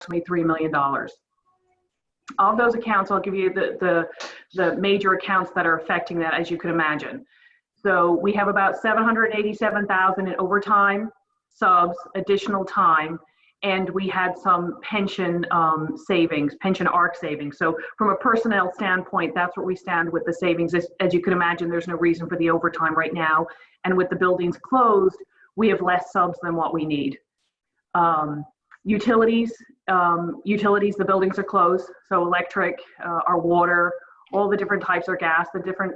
$3 million. Of those accounts, I'll give you the major accounts that are affecting that, as you can imagine. So we have about $787,000 in overtime, subs, additional time, and we had some pension savings, pension ARC savings. So from a personnel standpoint, that's where we stand with the savings. As you can imagine, there's no reason for the overtime right now. And with the buildings closed, we have less subs than what we need. Utilities, the buildings are closed. So electric, our water, all the different types of gas, the different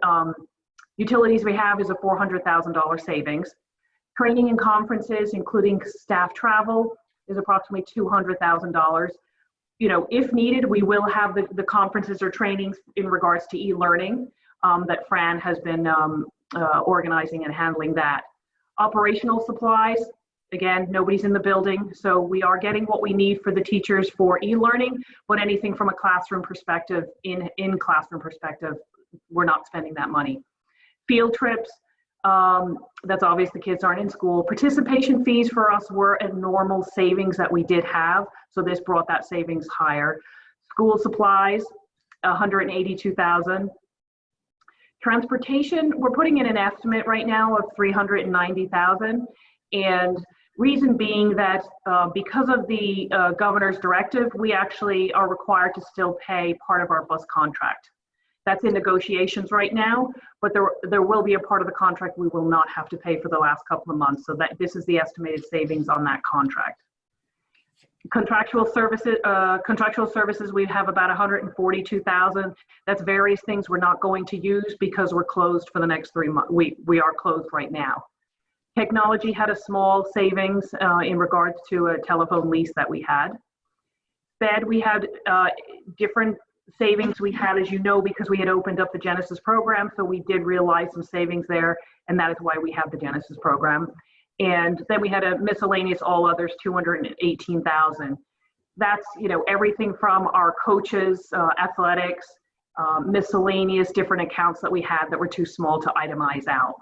utilities we have is a $400,000 savings. Training and conferences, including staff travel, is approximately $200,000. You know, if needed, we will have the conferences or trainings in regards to e-learning that Fran has been organizing and handling that. Operational supplies, again, nobody's in the building, so we are getting what we need for the teachers for e-learning, but anything from a classroom perspective, in classroom perspective, we're not spending that money. Field trips, that's obvious the kids aren't in school. Participation fees for us were a normal savings that we did have, so this brought that savings higher. School supplies, $182,000. Transportation, we're putting in an estimate right now of $390,000, and reason being that because of the governor's directive, we actually are required to still pay part of our bus contract. That's in negotiations right now, but there will be a part of the contract we will not have to pay for the last couple of months. So that this is the estimated savings on that contract. Contractual services, we have about $142,000. That's various things we're not going to use because we're closed for the next 3 months. We are closed right now. Technology had a small savings in regards to a telephone lease that we had. Fed, we had different savings we had, as you know, because we had opened up the Genesis program, so we did realize some savings there, and that is why we have the Genesis program. And then we had a miscellaneous all others, $218,000. That's, you know, everything from our coaches, athletics, miscellaneous different accounts that we had that were too small to itemize out.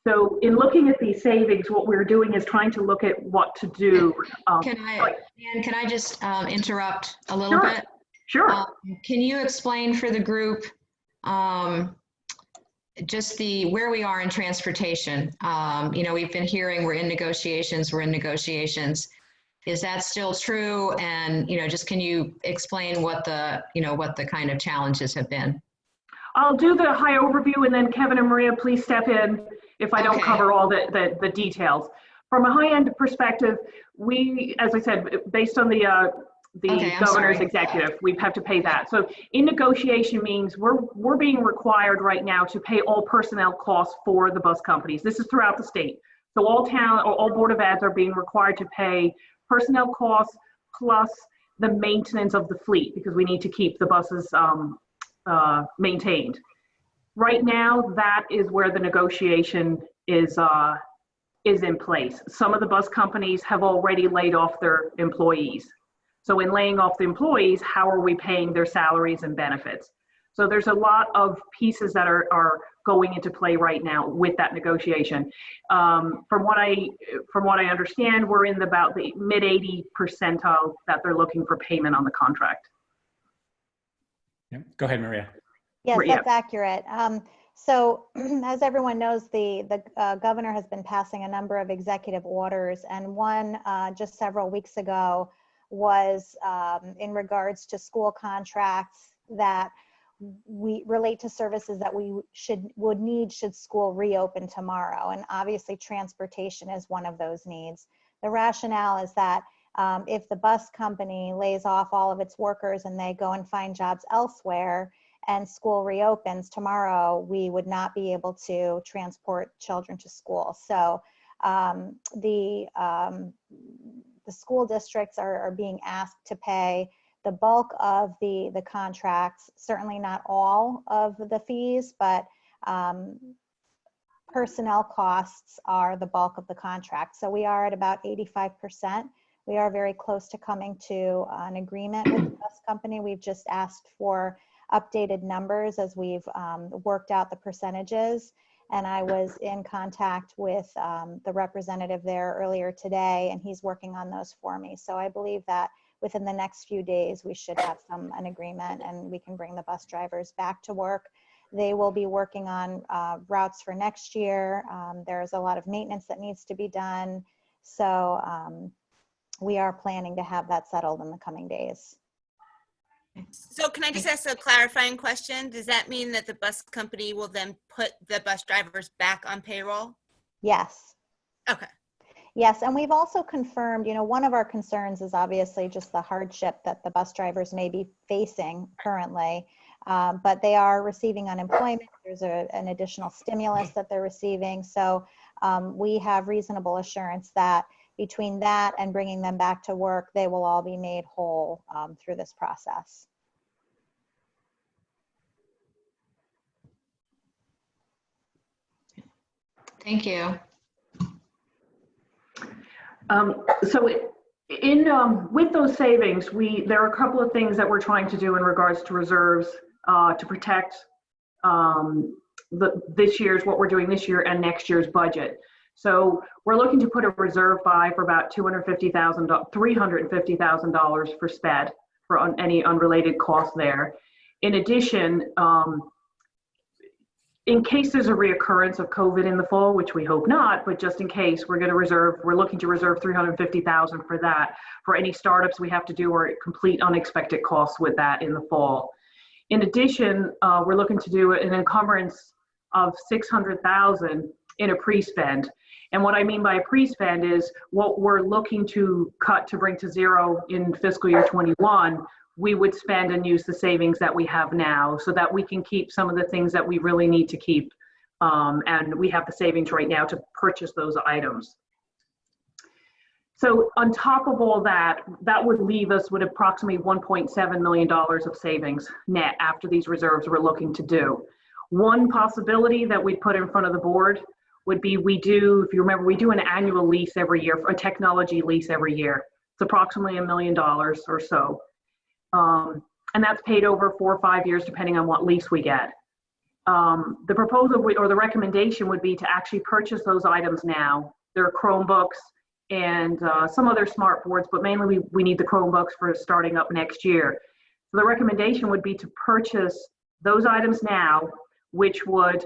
So in looking at these savings, what we're doing is trying to look at what to do. Can I just interrupt a little bit? Sure. Can you explain for the group just where we are in transportation? You know, we've been hearing we're in negotiations. Is that still true? And, you know, just can you explain what the kind of challenges have been? I'll do the high overview, and then Kevin and Maria, please step in if I don't cover all the details. From a high-end perspective, we, as I said, based on the governor's executive, we have to pay that. So in negotiation means we're being required right now to pay all personnel costs for the bus companies. This is throughout the state. So all town or all Board of Eds are being required to pay personnel costs plus the maintenance of the fleet, because we need to keep the buses maintained. Right now, that is where the negotiation is in place. Some of the bus companies have already laid off their employees. So in laying off the employees, how are we paying their salaries and benefits? So there's a lot of pieces that are going into play right now with that negotiation. From what I understand, we're in about the mid-80 percentile that they're looking for payment on the contract. Yeah. Go ahead, Maria. Yes, that's accurate. So as everyone knows, the governor has been passing a number of executive orders, and one just several weeks ago was in regards to school contracts that we relate to services that we would need should school reopen tomorrow. And obviously transportation is one of those needs. The rationale is that if the bus company lays off all of its workers and they go and find jobs elsewhere and school reopens tomorrow, we would not be able to transport children to school. So the school districts are being asked to pay the bulk of the contracts, certainly not all of the fees, but personnel costs are the bulk of the contract. So we are at about 85%. We are very close to coming to an agreement with the bus company. We've just asked for updated numbers as we've worked out the percentages. And I was in contact with the representative there earlier today, and he's working on those for me. So I believe that within the next few days, we should have an agreement, and we can bring the bus drivers back to work. They will be working on routes for next year. There's a lot of maintenance that needs to be done. So we are planning to have that settled in the coming days. So can I just ask a clarifying question? Does that mean that the bus company will then put the bus drivers back on payroll? Yes. Okay. Yes, and we've also confirmed, one of our concerns is obviously just the hardship that the bus drivers may be facing currently, but they are receiving unemployment. There's an additional stimulus that they're receiving. So we have reasonable assurance that between that and bringing them back to work, they will all be made whole through this process. Thank you. So with those savings, there are a couple of things that we're trying to do in regards to reserves to protect what we're doing this year and next year's budget. So we're looking to put a reserve by for about $350,000 for SPED for any unrelated costs there. In addition, in case there's a reoccurrence of COVID in the fall, which we hope not, but just in case, we're looking to reserve $350,000 for that, for any startups we have to do or complete unexpected costs with that in the fall. In addition, we're looking to do an encumbrance of $600,000 in a pre-spend. And what I mean by a pre-spend is what we're looking to cut to bring to zero in fiscal year 21, we would spend and use the savings that we have now so that we can keep some of the things that we really need to keep. And we have the savings right now to purchase those items. So on top of all that, that would leave us with approximately $1.7 million of savings net after these reserves we're looking to do. One possibility that we put in front of the board would be if you remember, we do an annual lease every year, a technology lease every year. It's approximately $1 million or so. And that's paid over 4 or 5 years, depending on what lease we get. The proposal or the recommendation would be to actually purchase those items now. There are Chromebooks and some other smart boards, but mainly we need the Chromebooks for starting up next year. So the recommendation would be to purchase those items now, which would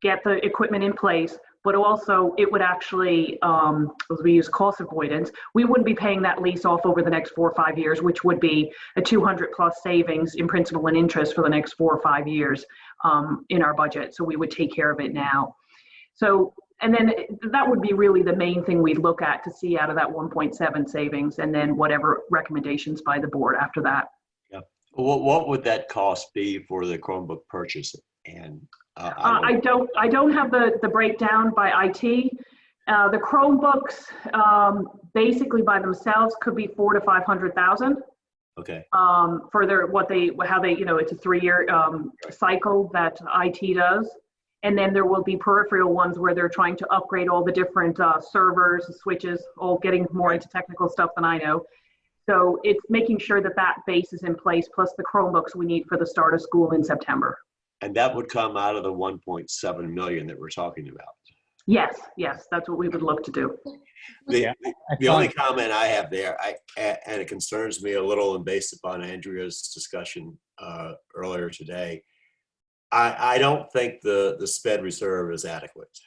get the equipment in place, but also it would actually, as we use cost avoidance, we wouldn't be paying that lease off over the next 4 or 5 years, which would be a 200+ savings in principal and interest for the next 4 or 5 years in our budget. So we would take care of it now. So, and then that would be really the main thing we'd look at to see out of that 1.7 savings, and then whatever recommendations by the board after that. Yeah. What would that cost be for the Chromebook purchase? And I don't have the breakdown by IT. The Chromebooks basically by themselves could be $400,000 to $500,000. Okay. For how they it's a 3-year cycle that IT does, and then there will be peripheral ones where they're trying to upgrade all the different servers, switches, all getting more into technical stuff than I know. So it's making sure that base is in place, plus the Chromebooks we need for the start of school in September. And that would come out of the 1.7 million that we're talking about. Yes, that's what we would look to do. The only comment I have there, and it concerns me a little, and based upon Andrea's discussion earlier today, I don't think the SPED reserve is adequate.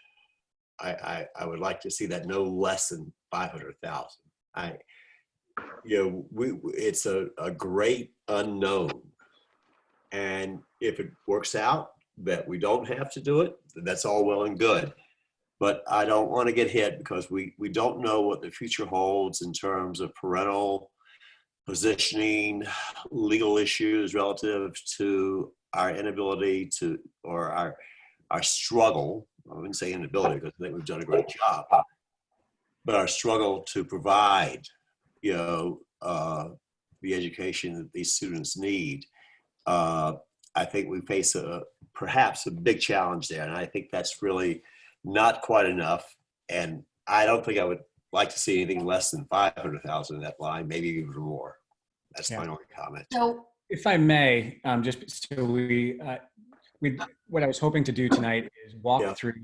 I would like to see that no less than 500,000. It's a great unknown. And if it works out that we don't have to do it, that's all well and good. But I don't want to get hit because we don't know what the future holds in terms of parental positioning, legal issues relative to our inability to, or our struggle. I wouldn't say inability because I think we've done a great job, but our struggle to provide, the education that these students need. I think we face perhaps a big challenge there, and I think that's really not quite enough. And I don't think I would like to see anything less than 500,000 in that line, maybe even more. That's my only comment. So, if I may, just so we what I was hoping to do tonight is walk Yeah. through,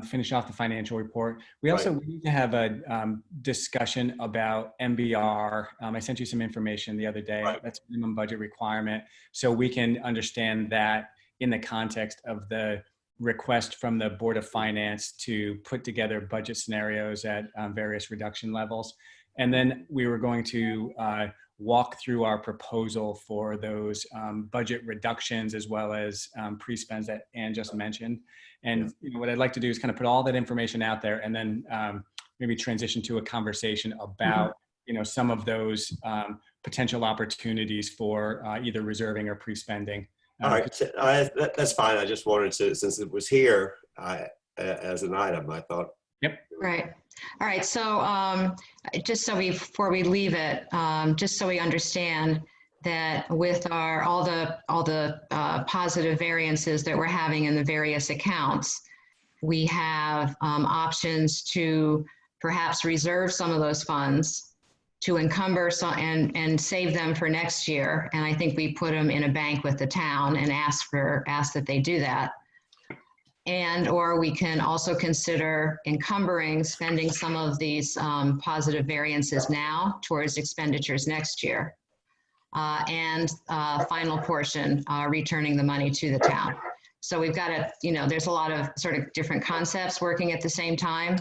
finish off the financial report. We also Right. we need to have a discussion about MBR. I sent you some information the other day. Right. That's minimum budget requirement. So we can understand that in the context of the request from the Board of Finance to put together budget scenarios at various reduction levels. And then we were going to walk through our proposal for those budget reductions as well as pre-spends that Ann just mentioned. And what I'd like to do is kind of put all that information out there and then maybe transition to a conversation about some of those potential opportunities for either reserving or pre-spending. All right, that's fine. I just wanted to, since it was here as an item, I thought. Yep. Right. All right. So just so before we leave it, just so we understand that with all the positive variances that we're having in the various accounts, we have options to perhaps reserve some of those funds to encumber some and save them for next year. And I think we put them in a bank with the town and ask that they do that. And or we can also consider encumbering, spending some of these positive variances now towards expenditures next year. And final portion, returning the money to the town. So we've got there's a lot of sort of different concepts working at the same time.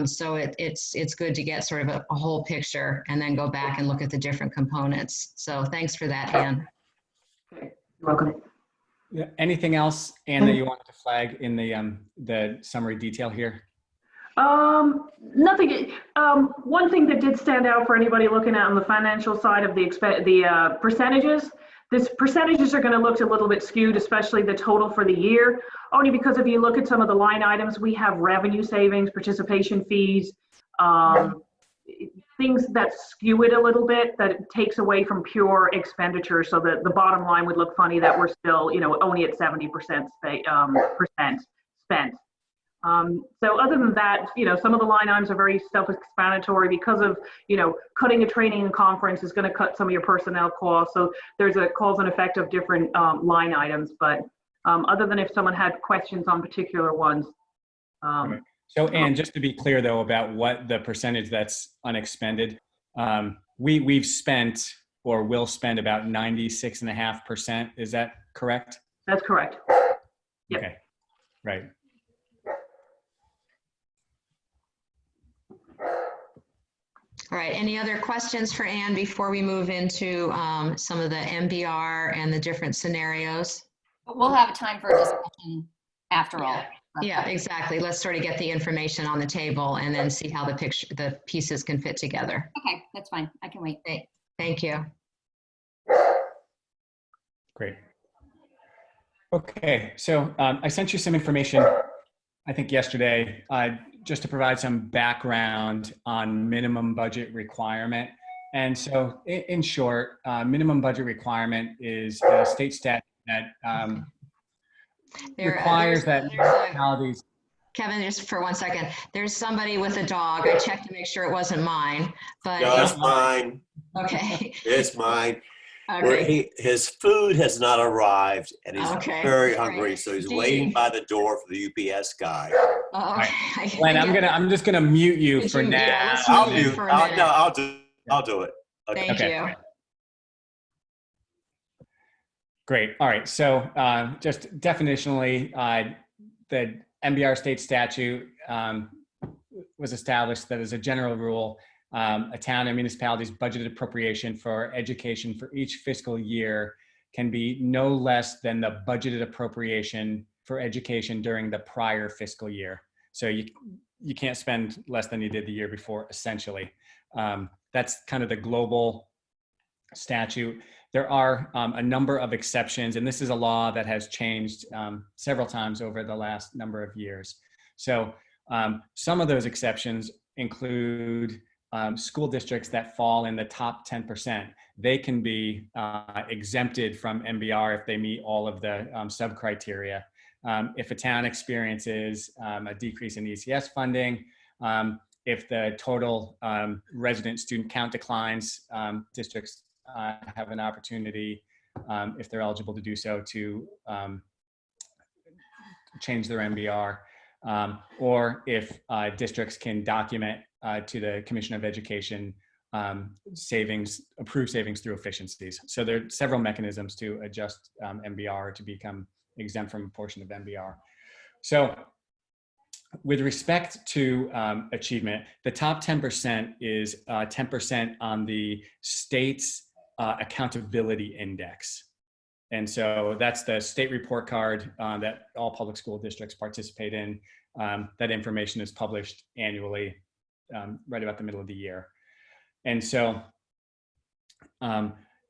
So it's good to get sort of a whole picture and then go back and look at the different components. So thanks for that, Ann. You're welcome. Yeah. Anything else, Ann, that you wanted to flag in the summary detail here? Nothing. One thing that did stand out for anybody looking at on the financial side of the percentages, these percentages are going to look a little bit skewed, especially the total for the year, only because if you look at some of the line items, we have revenue savings, participation fees, things that skew it a little bit, that it takes away from pure expenditure, so that the bottom line would look funny that we're still, only at 70% spent. So other than that, some of the line items are very self-explanatory because of, cutting a training and conference is going to cut some of your personnel costs. So there's a cause and effect of different line items. But other than if someone had questions on particular ones. Okay. So, Ann, just to be clear though, about what the percentage that's unexpended, we've spent or will spend about 96.5%. Is that correct? That's correct. Yep. Okay. Right. All right. Any other questions for Ann before we move into some of the MBR and the different scenarios? We'll have time for a discussion after all. Yeah, exactly. Let's sort of get the information on the table and then see how the pieces can fit together. Okay, that's fine. I can wait. Thank you. Great. Okay, so I sent you some information, I think yesterday, just to provide some background on minimum budget requirement. And so in short, minimum budget requirement is a state statute that requires that municipalities. Kevin, just for 1 second, there's somebody with a dog. I checked to make sure it wasn't mine, but. No, it's mine. Okay. It's mine. Okay. His food has not arrived, and he's very hungry, Right. so he's waiting by the door for the UPS guy. Oh, okay. Glenn, I'm just gonna mute you for now. Yeah, let's I'll mute you mute. for a minute. I'll do it. Okay. Thank you. Great. All right. So just definitionally, the MBR state statute was established that as a general rule, a town and municipality's budgeted appropriation for education for each fiscal year can be no less than the budgeted appropriation for education during the prior fiscal year. So you can't spend less than you did the year before, essentially. That's kind of the global statute. There are a number of exceptions, and this is a law that has changed several times over the last number of years. So some of those exceptions include school districts that fall in the top 10%. They can be exempted from MBR if they meet all of the sub-criteria. If a town experiences a decrease in ECS funding, if the total resident student count declines, districts have an opportunity, if they're eligible to do so, to change their MBR, or if districts can document to the Commission of Education approved savings through efficiencies. So there are several mechanisms to adjust MBR to become exempt from a portion of MBR. So with respect to achievement, the top 10% is 10% on the state's accountability index. And so that's the state report card that all public school districts participate in. That information is published annually, right about the middle of the year. And so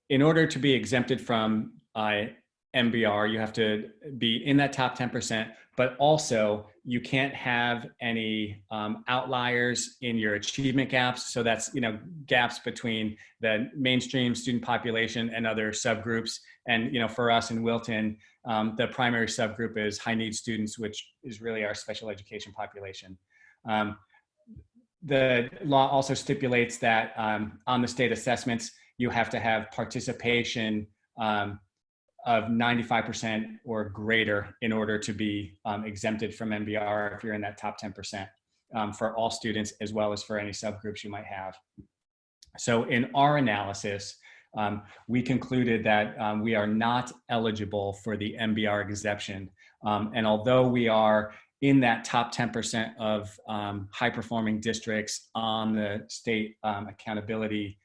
in order to be exempted from MBR, you have to be in that top 10%, but also you can't have any outliers in your achievement gaps. So that's, gaps between the mainstream student population and other subgroups. And, for us in Wilton, the primary subgroup is high need students, which is really our special education population. The law also stipulates that on the state assessments, you have to have participation of 95% or greater in order to be exempted from MBR if you're in that top 10% for all students, as well as for any subgroups you might have. So in our analysis, we concluded that we are not eligible for the MBR exemption. And although we are in that top 10% of high performing districts on the state accountability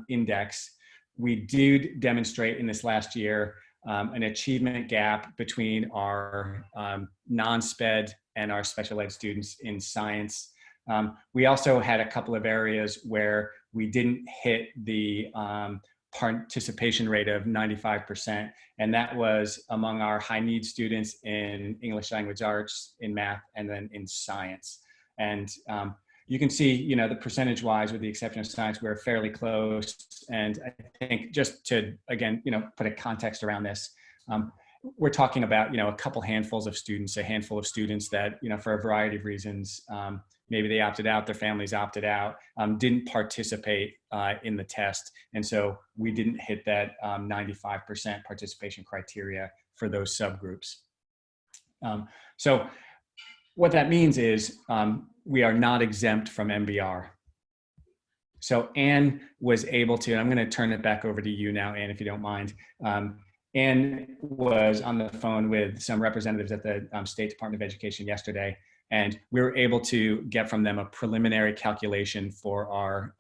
index, we did demonstrate in this last year an achievement gap between our non-SPED and our special ed students in science. We also had a couple of areas where we didn't hit the participation rate of 95%, and that was among our high need students in English language arts, in math, and then in science. And you can see, the percentage wise, with the exception of science, we're fairly close. And I think just to, again, put a context around this, we're talking about, a couple handfuls of students, a handful of students that, for a variety of reasons, maybe they opted out, their families opted out, didn't participate in the test. And so we didn't hit that 95% participation criteria for those subgroups. So what that means is we are not exempt from MBR. So Anne was able to, and I'm going to turn it back over to you now, Anne, if you don't mind. Anne was on the phone with some representatives at the State Department of Education yesterday, and we were able to get from them a preliminary calculation for our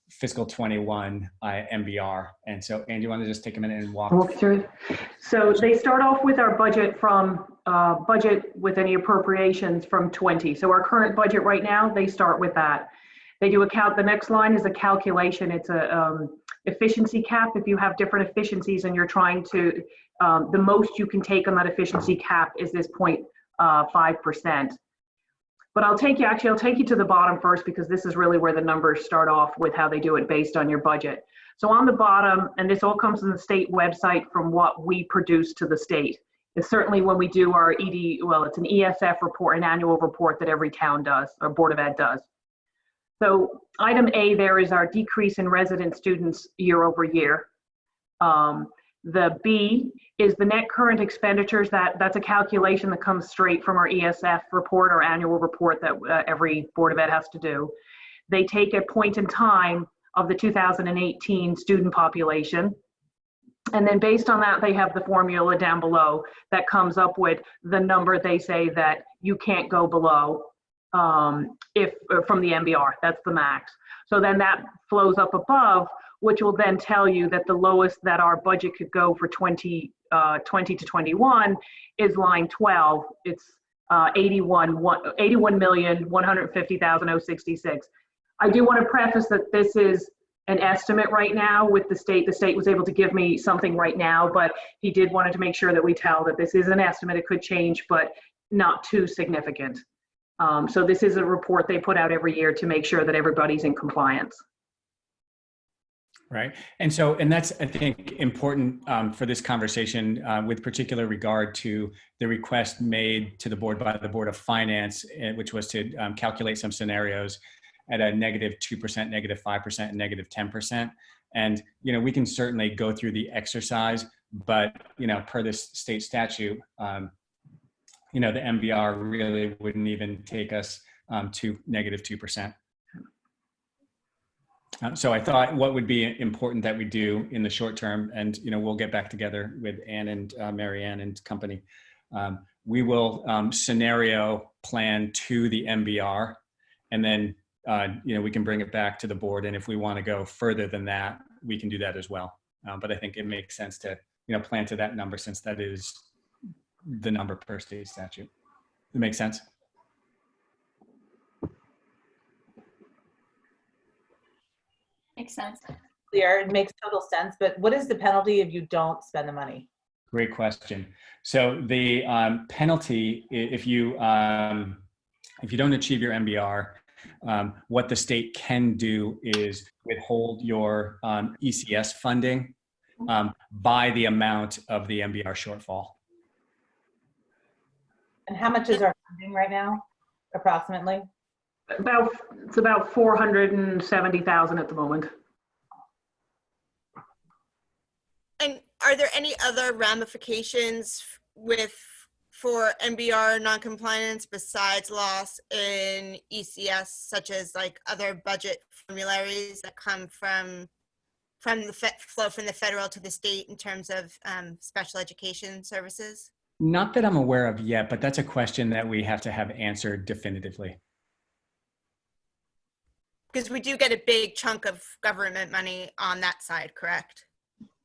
fiscal 21 MBR. And so, Anne, do you want to just take a minute and walk through it? So they start off with our budget from budget with any appropriations from 20. So our current budget right now, they start with that. They do the next line is a calculation. It's a efficiency cap. If you have different efficiencies and you're trying to, the most you can take on that efficiency cap is this 0.5%. But I'll take you to the bottom first, because this is really where the numbers start off with how they do it based on your budget. So on the bottom, and this all comes from the state website from what we produce to the state. It's certainly when we do our it's an ESF report, an annual report that every town does, or Board of Ed does. So item A there is our decrease in resident students year over year. The B is the net current expenditures. That's a calculation that comes straight from our ESF report, our annual report that every Board of Ed has to do. They take a point in time of the 2018 student population. And then based on that, they have the formula down below that comes up with the number they say that you can't go below from the MBR, that's the max. So then that flows up above, which will then tell you that the lowest that our budget could go for 20 to 21 is line 12. It's 81,150,066. I do want to preface that this is an estimate right now with the state. The state was able to give me something right now, but he did wanted to make sure that we tell that this is an estimate. It could change, but not too significant. So this is a report they put out every year to make sure that everybody's in compliance. Right. And that's, I think, important for this conversation with particular regard to the request made to the board by the Board of Finance, which was to calculate some scenarios at a -2%, -5%, and -10%. And, we can certainly go through the exercise, but, per this state statute, the MBR really wouldn't even take us to -2%. So I thought what would be important that we do in the short term, and we'll get back together with Ann and Marianne and company. We will scenario plan to the MBR, and then we can bring it back to the board. And if we want to go further than that, we can do that as well. But I think it makes sense to plan to that number, since that is the number per state statute. It makes sense. Makes sense. Clear. It makes total sense. But what is the penalty if you don't spend the money? Great question. So the penalty, if you don't achieve your MBR, what the state can do is withhold your ECS funding by the amount of the MBR shortfall. And how much is our funding right now, approximately? It's about 470,000 at the moment. And are there any other ramifications for MBR noncompliance besides loss in ECS, such as like other budget formularies that come from the flow from the federal to the state in terms of special education services? Not that I'm aware of yet, but that's a question that we have to have answered definitively. Because we do get a big chunk of government money on that side, correct?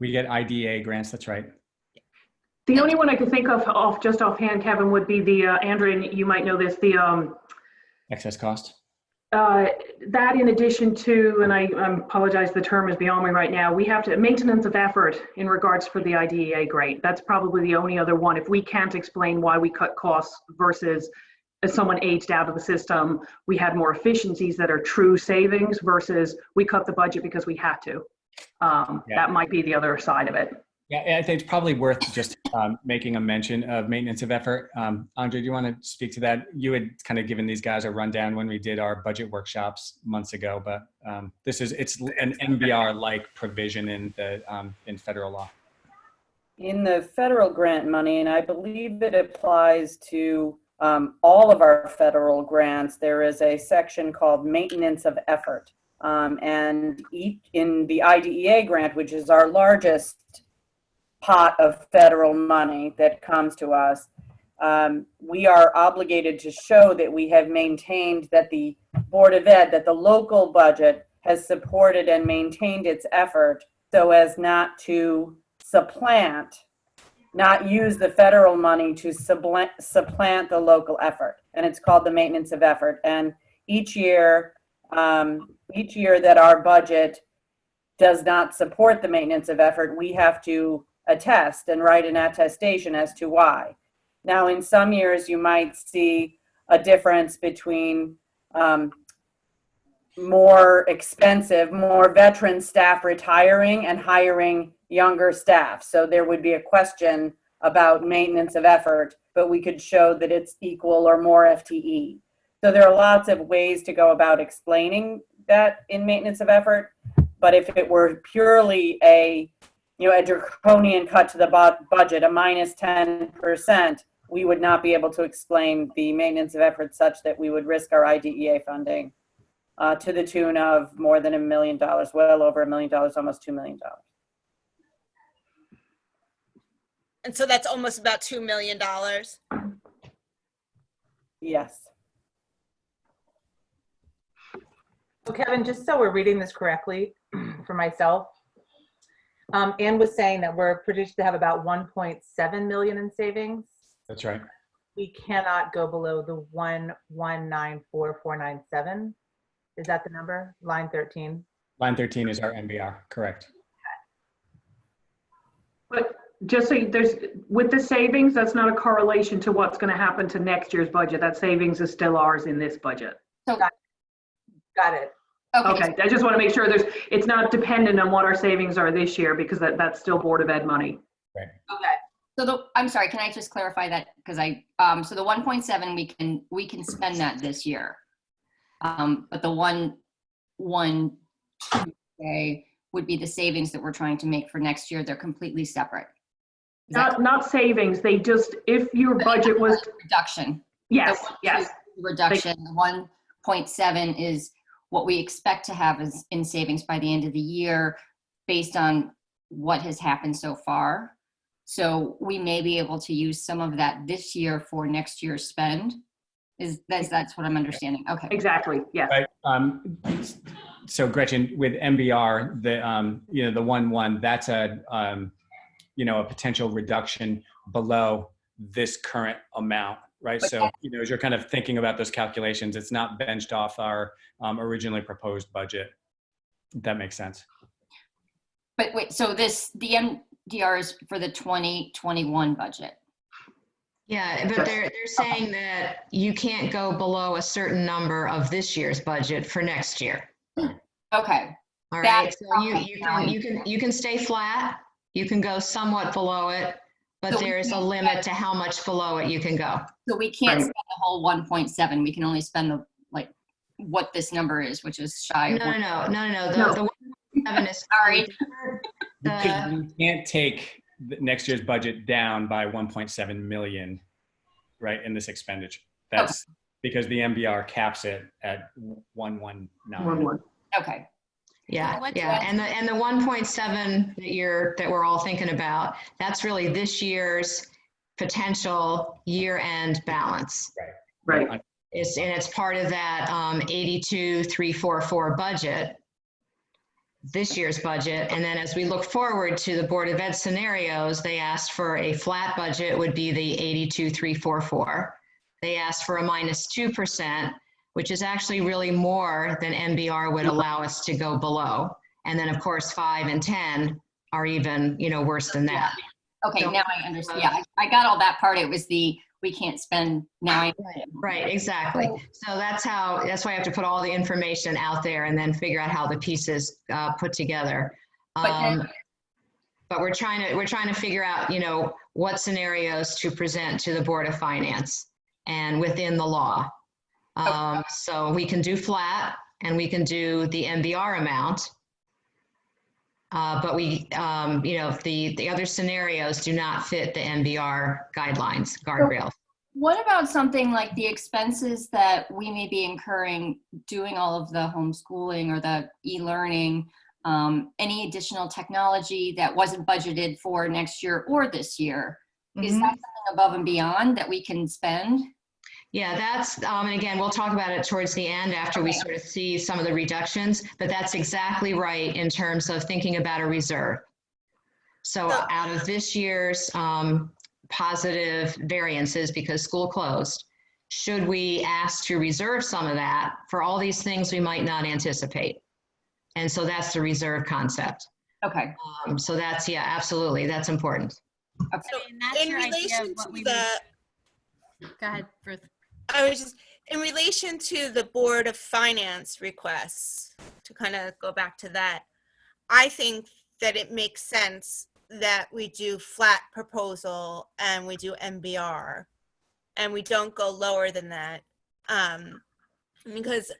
We get IDA grants, that's right. The only one I could think of just offhand, Kevin, would be the, Andrew, and you might know this, the Excess cost? that in addition to, and I apologize, the term is beyond me right now, we have to, maintenance of effort in regards for the IDEA grant. That's probably the only other one. If we can't explain why we cut costs versus as someone aged out of the system, we had more efficiencies that are true savings versus we cut the budget because we had to. That might be the other side of it. Yeah, I think it's probably worth just making a mention of maintenance of effort. Andre, do you want to speak to that? You had kind of given these guys a rundown when we did our budget workshops months ago, but it's an MBR-like provision in federal law. In the federal grant money, and I believe it applies to all of our federal grants, there is a section called maintenance of effort. And in the IDEA grant, which is our largest pot of federal money that comes to us, we are obligated to show that we have maintained, that the Board of Ed, that the local budget has supported and maintained its effort so as not to not use the federal money to supplant the local effort. And it's called the maintenance of effort. And each year that our budget does not support the maintenance of effort, we have to attest and write an attestation as to why. Now, in some years, you might see a difference between more expensive, more veteran staff retiring and hiring younger staff. So there would be a question about maintenance of effort, but we could show that it's equal or more FTE. So there are lots of ways to go about explaining that in maintenance of effort. But if it were purely a draconian cut to the budget, a minus 10%, we would not be able to explain the maintenance of effort such that we would risk our IDEA funding to the tune of more than $1 million, well over $1 million, almost $2 million. And so that's almost about $2 million. Yes. So Kevin, just so we're reading this correctly for myself, Ann was saying that we're predicted to have about 1.7 million in savings. That's right. We cannot go below the 1,194,497. Is that the number? Line 13. Line 13 is our MBR, correct. But just so with the savings, that's not a correlation to what's going to happen to next year's budget. That savings is still ours in this budget. So, Got it. Okay. I just want to make sure it's not dependent on what our savings are this year, because that's still Board of Ed money. Right. Okay. so I'm sorry, can I just clarify that? Because so the 1.7, we can spend that this year. But the 1.2 would be the savings that we're trying to make for next year. They're completely separate. Not savings. They just, if your budget was, Reduction. yes, The yes. Reduction, the 1.7 is what we expect to have is in savings by the end of the year based on what has happened so far. So we may be able to use some of that this year for next year's spend. That's what I'm understanding. Okay. Exactly, yes. Right. So Gretchen, with MBR, the 1.1, that's a potential reduction below this current amount, right? But So, as you're kind of thinking about those calculations, it's not benched off our originally proposed budget. If that makes sense. But wait, so the MDR is for the 2021 budget. Yeah, but they're saying that you can't go below a certain number of this year's budget for next year. Okay. All right. So you can stay flat. You can go somewhat below it, but So there is a limit to how much below it you can go. So we can't spend the whole 1.7. We can only spend what this number is, which is shy of. No. The 1.7 is Sorry. You can't take next year's budget down by 1.7 million, right, in this expenditure. That's because the MBR caps it at 119. 1.1. Okay. Yeah. And the 1.7 that we're all thinking about, that's really this year's potential year-end balance. Right. It's part of that 82,344 budget, this year's budget. And then as we look forward to the Board of Ed scenarios, they asked for a flat budget would be the 82,344. They asked for a -2%, which is actually really more than MBR would allow us to go below. And then of course 5 and 10 are even, worse than that. Okay, So, now I understand. Yeah, I got all that part. It was we can't spend now. Right, exactly. So that's why I have to put all the information out there and then figure out how the pieces put together. But we're trying to figure out, what scenarios to present to the Board of Finance and within the law. So we can do flat and we can do the MBR amount. But we, the other scenarios do not fit the MBR guidelines, guardrails. What about something like the expenses that we may be incurring doing all of the homeschooling or the e-learning, any additional technology that wasn't budgeted for next year or this year? Is that something above and beyond that we can spend? Yeah, that's, and again, we'll talk about it towards the end after we sort of see some of the reductions, but that's exactly right in terms of thinking about a reserve. So out of this year's positive variances because school closed, should we ask to reserve some of that for all these things we might not anticipate? And so that's the reserve concept. Okay. So that's, yeah, absolutely, that's important. Okay. So And that's in your idea of relation what to we the, Go ahead, Ruth. I was just, in relation to the Board of Finance requests, to kind of go back to that, I think that it makes sense that we do flat proposal and we do MBR and we don't go lower than that. Because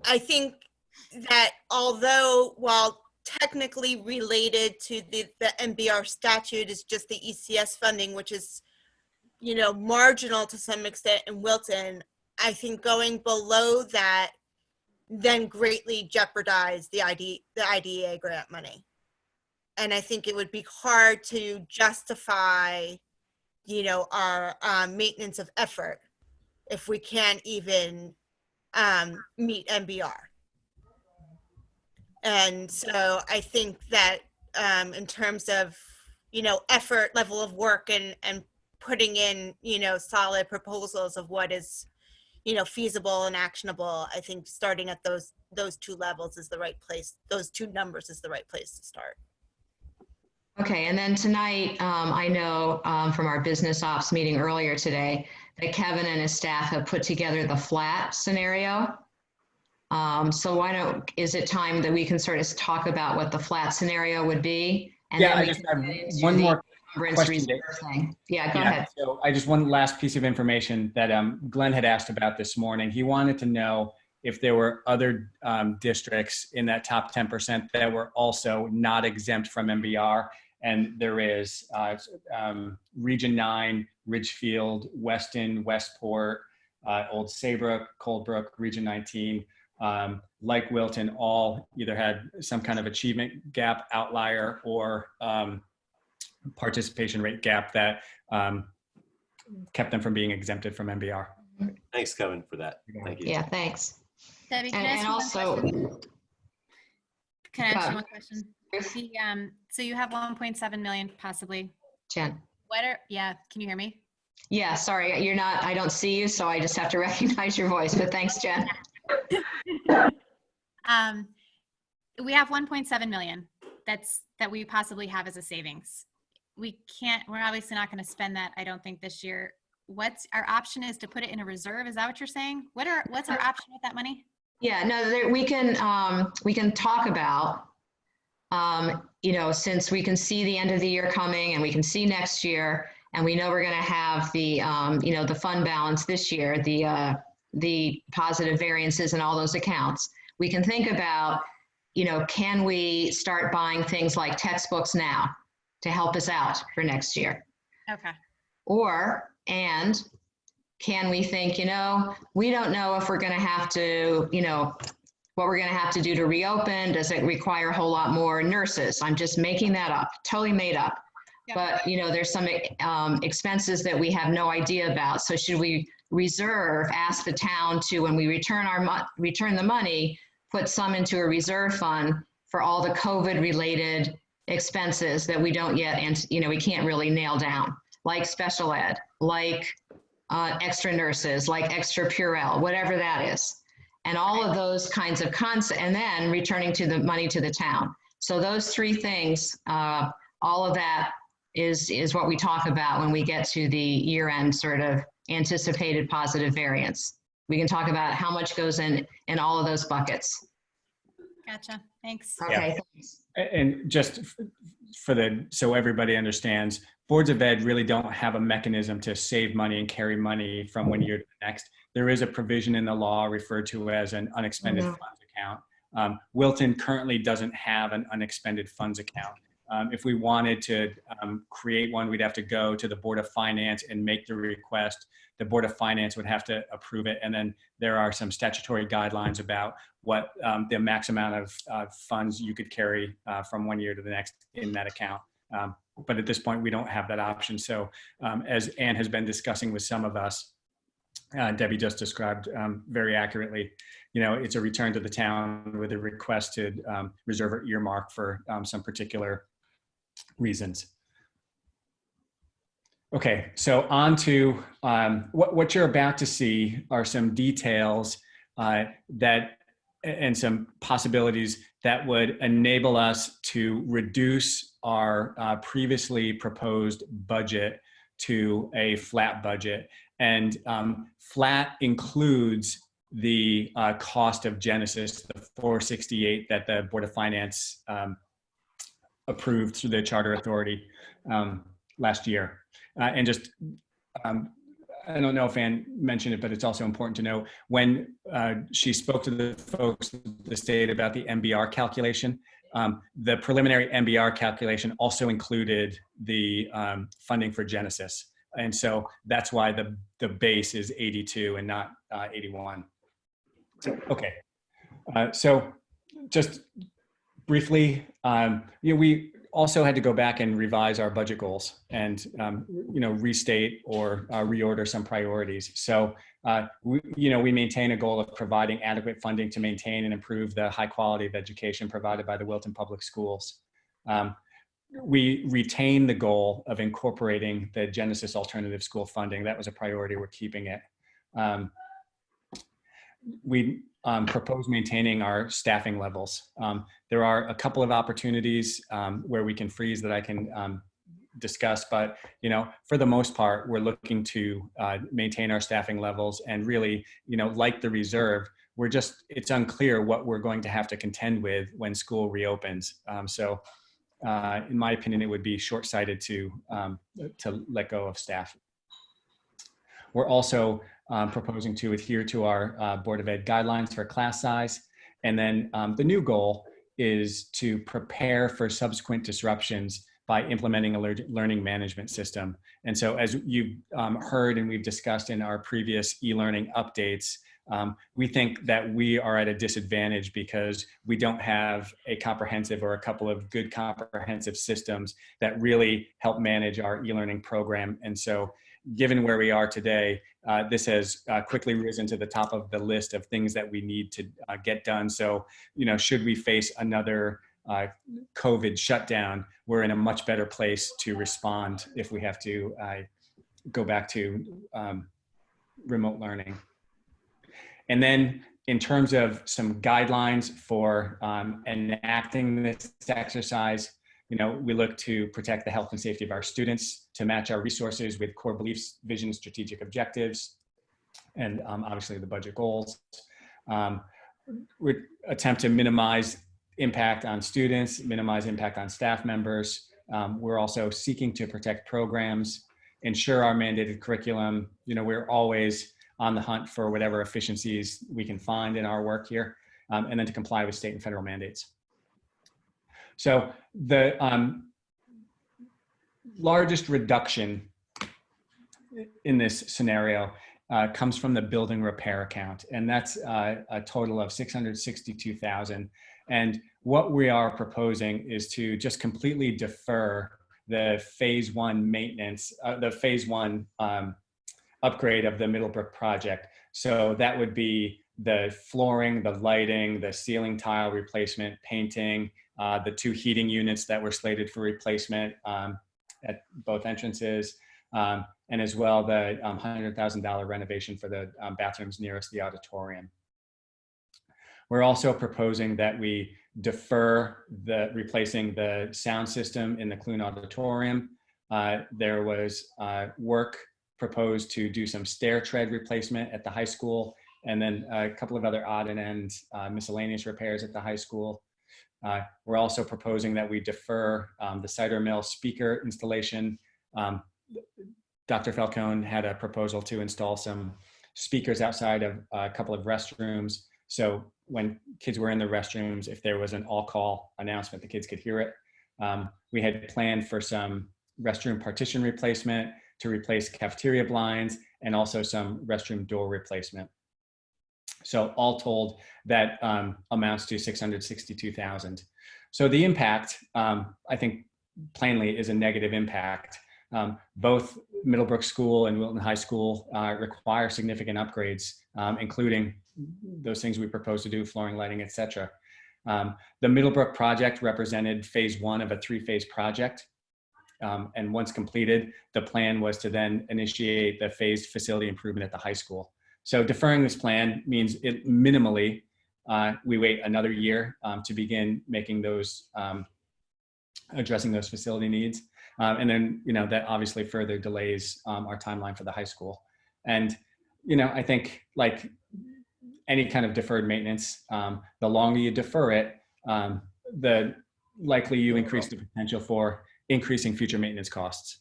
I think that although while technically related to the MBR statute is just the ECS funding, which is marginal to some extent in Wilton, I think going below that then greatly jeopardize the IDEA grant money. And I think it would be hard to justify, our maintenance of effort if we can't even meet MBR. And so I think that in terms of, effort, level of work and putting in, solid proposals of what is, feasible and actionable, I think starting at those two levels is the right place. Those two numbers is the right place to start. Okay, and then tonight, I know from our business ops meeting earlier today that Kevin and his staff have put together the flat scenario. So is it time that we can sort of talk about what the flat scenario would be? And Yeah, then I we just can have get into one the more encumbrance question. reserve thing. Yeah, go ahead. So I just one last piece of information that Glenn had asked about this morning. He wanted to know if there were other districts in that top 10% that were also not exempt from MBR. And there is Region 9, Ridgefield, Weston, Westport, Old Saybrook, Coldbrook, Region 19, like Wilton, all either had some kind of achievement gap outlier or participation rate gap that kept them from being exempted from MBR. Thanks, Kevin, for that. Thank you. Yeah, thanks. Debbie, can I And ask you one also, question? Can I ask Go you one question? So you have 1.7 million possibly. Jen. Yeah, can you hear me? Yeah, sorry, you're not, I don't see you, so I just have to recognize your voice, but thanks, Jen. We have 1.7 million that we possibly have as a savings. We're obviously not going to spend that, I don't think, this year. What's our option is to put it in a reserve? Is that what you're saying? What's our option with that money? Yeah, no, we can talk about, since we can see the end of the year coming and we can see next year, and we know we're going to have the, the fund balance this year, the positive variances in all those accounts. We can think about, can we start buying things like textbooks now to help us out for next year? Okay. And can we think, we don't know if we're going to have to, what we're going to have to do to reopen. Does it require a whole lot more nurses? I'm just making that up, totally made up. Yeah. But, there's some expenses that we have no idea about. So should we ask the town to, when we return the money, put some into a reserve fund for all the COVID related expenses that we don't yet, and we can't really nail down, like special ed, like extra nurses, like extra Purell, whatever that is. And all of those kinds of concepts, and then returning to the money to the town. So those three things, all of that is what we talk about when we get to the year-end sort of anticipated positive variance. We can talk about how much goes in all of those buckets. Gotcha. Thanks. Okay. Yeah. And just so everybody understands, boards of ed really don't have a mechanism to save money and carry money from one year to the next. There is a provision in the law referred to as an unexpended funds account. Wilton currently doesn't have an unexpended funds account. If we wanted to create one, we'd have to go to the Board of Finance and make the request. The Board of Finance would have to approve it. And then there are some statutory guidelines about what the max amount of funds you could carry from one year to the next in that account. But at this point, we don't have that option. So as Ann has been discussing with some of us, Debbie just described very accurately, it's a return to the town with a request to reserve or earmark for some particular reasons. Okay, so on to what you're about to see are some details and some possibilities that would enable us to reduce our previously proposed budget to a flat budget. And flat includes the cost of Genesis, the 468 that the Board of Finance approved through the Charter Authority last year. And just, I don't know if Ann mentioned it, but it's also important to know when she spoke to the folks at the state about the MBR calculation, the preliminary MBR calculation also included the funding for Genesis. And so that's why the base is 82 and not 81. Okay, so just briefly, we also had to go back and revise our budget goals and restate or reorder some priorities. So we maintain a goal of providing adequate funding to maintain and improve the high quality of education provided by the Wilton Public Schools. We retain the goal of incorporating the Genesis alternative school funding. That was a priority. We're keeping it. We propose maintaining our staffing levels. There are a couple of opportunities where we can freeze that I can discuss, but for the most part, we're looking to maintain our staffing levels, and really, like the reserve, it's unclear what we're going to have to contend with when school reopens. So in my opinion, it would be short-sighted to let go of staff. We're also proposing to adhere to our Board of Ed guidelines for class size. And then the new goal is to prepare for subsequent disruptions by implementing a learning management system. And so as you've heard and we've discussed in our previous e-learning updates, we think that we are at a disadvantage because we don't have a comprehensive or a couple of good comprehensive systems that really help manage our e-learning program. And so given where we are today, this has quickly risen to the top of the list of things that we need to get done. So, should we face another COVID shutdown, we're in a much better place to respond if we have to go back to remote learning. And then in terms of some guidelines for enacting this exercise, we look to protect the health and safety of our students, to match our resources with core beliefs, vision, strategic objectives, and obviously the budget goals. We attempt to minimize impact on students, minimize impact on staff members. We're also seeking to protect programs, ensure our mandated curriculum. We're always on the hunt for whatever efficiencies we can find in our work here, and then to comply with state and federal mandates. So the largest reduction in this scenario comes from the building repair account, and that's a total of $662,000. And what we are proposing is to just completely defer the phase one maintenance, the phase one upgrade of the Middlebrook project. So that would be the flooring, the lighting, the ceiling tile replacement, painting, the 2 heating units that were slated for replacement at both entrances, and as well the $100,000 renovation for the bathrooms nearest the auditorium. We're also proposing that we defer replacing the sound system in the Clune Auditorium. There was work proposed to do some stair tread replacement at the high school, and then a couple of other odd and end miscellaneous repairs at the high school. We're also proposing that we defer the cider mill speaker installation. Dr. Falcone had a proposal to install some speakers outside of a couple of restrooms. So when kids were in the restrooms, if there was an all-call announcement, the kids could hear it. We had planned for some restroom partition replacement to replace cafeteria blinds, and also some restroom door replacement. So all told, that amounts to $662,000. So the impact, I think plainly, is a negative impact. Both Middlebrook School and Wilton High School require significant upgrades, including those things we propose to do, flooring, lighting, etc. The Middlebrook project represented phase one of a 3-phase project. And once completed, the plan was to then initiate the phased facility improvement at the high school. So deferring this plan means it minimally, we wait another year to begin making those, addressing those facility needs. And then, that obviously further delays our timeline for the high school. And, I think like any kind of deferred maintenance, the longer you defer it, the likely you increase the potential for increasing future maintenance costs.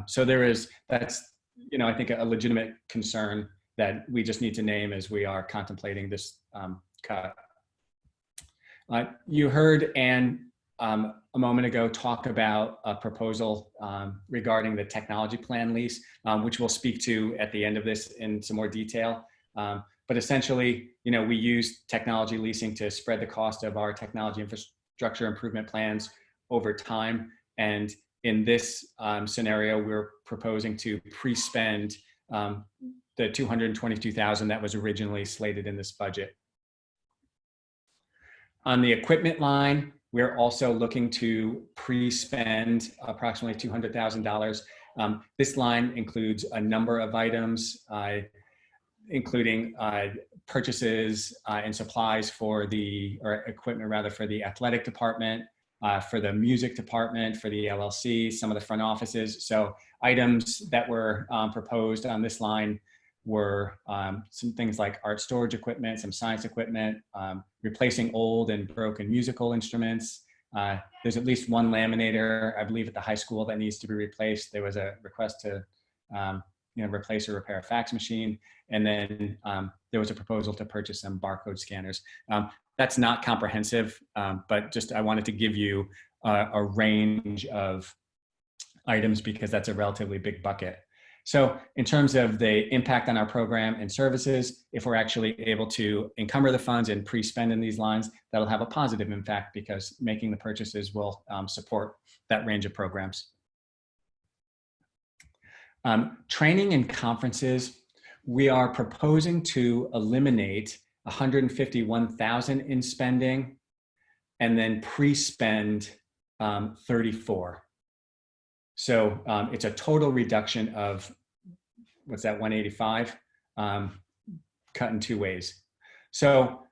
So that's, I think a legitimate concern that we just need to name as we are contemplating this cut. You heard Anne a moment ago talk about a proposal regarding the technology plan lease, which we'll speak to at the end of this in some more detail. But essentially, we use technology leasing to spread the cost of our technology infrastructure improvement plans over time. And in this scenario, we're proposing to pre-spend the $222,000 that was originally slated in this budget. On the equipment line, we're also looking to pre-spend approximately $200,000. This line includes a number of items, including purchases and supplies for equipment rather for the athletic department, for the music department, for the LLC, some of the front offices. So items that were proposed on this line were some things like art storage equipment, some science equipment, replacing old and broken musical instruments. There's at least one laminator, I believe, at the high school that needs to be replaced. There was a request to replace or repair a fax machine. And then there was a proposal to purchase some barcode scanners. That's not comprehensive, but just I wanted to give you a range of items because that's a relatively big bucket. So in terms of the impact on our program and services, if we're actually able to encumber the funds and pre-spend in these lines, that'll have a positive impact because making the purchases will support that range of programs. Training and conferences, we are proposing to eliminate 151,000 in spending and then pre-spend 34. So it's a total reduction of, what's that, 185, cut in two ways. So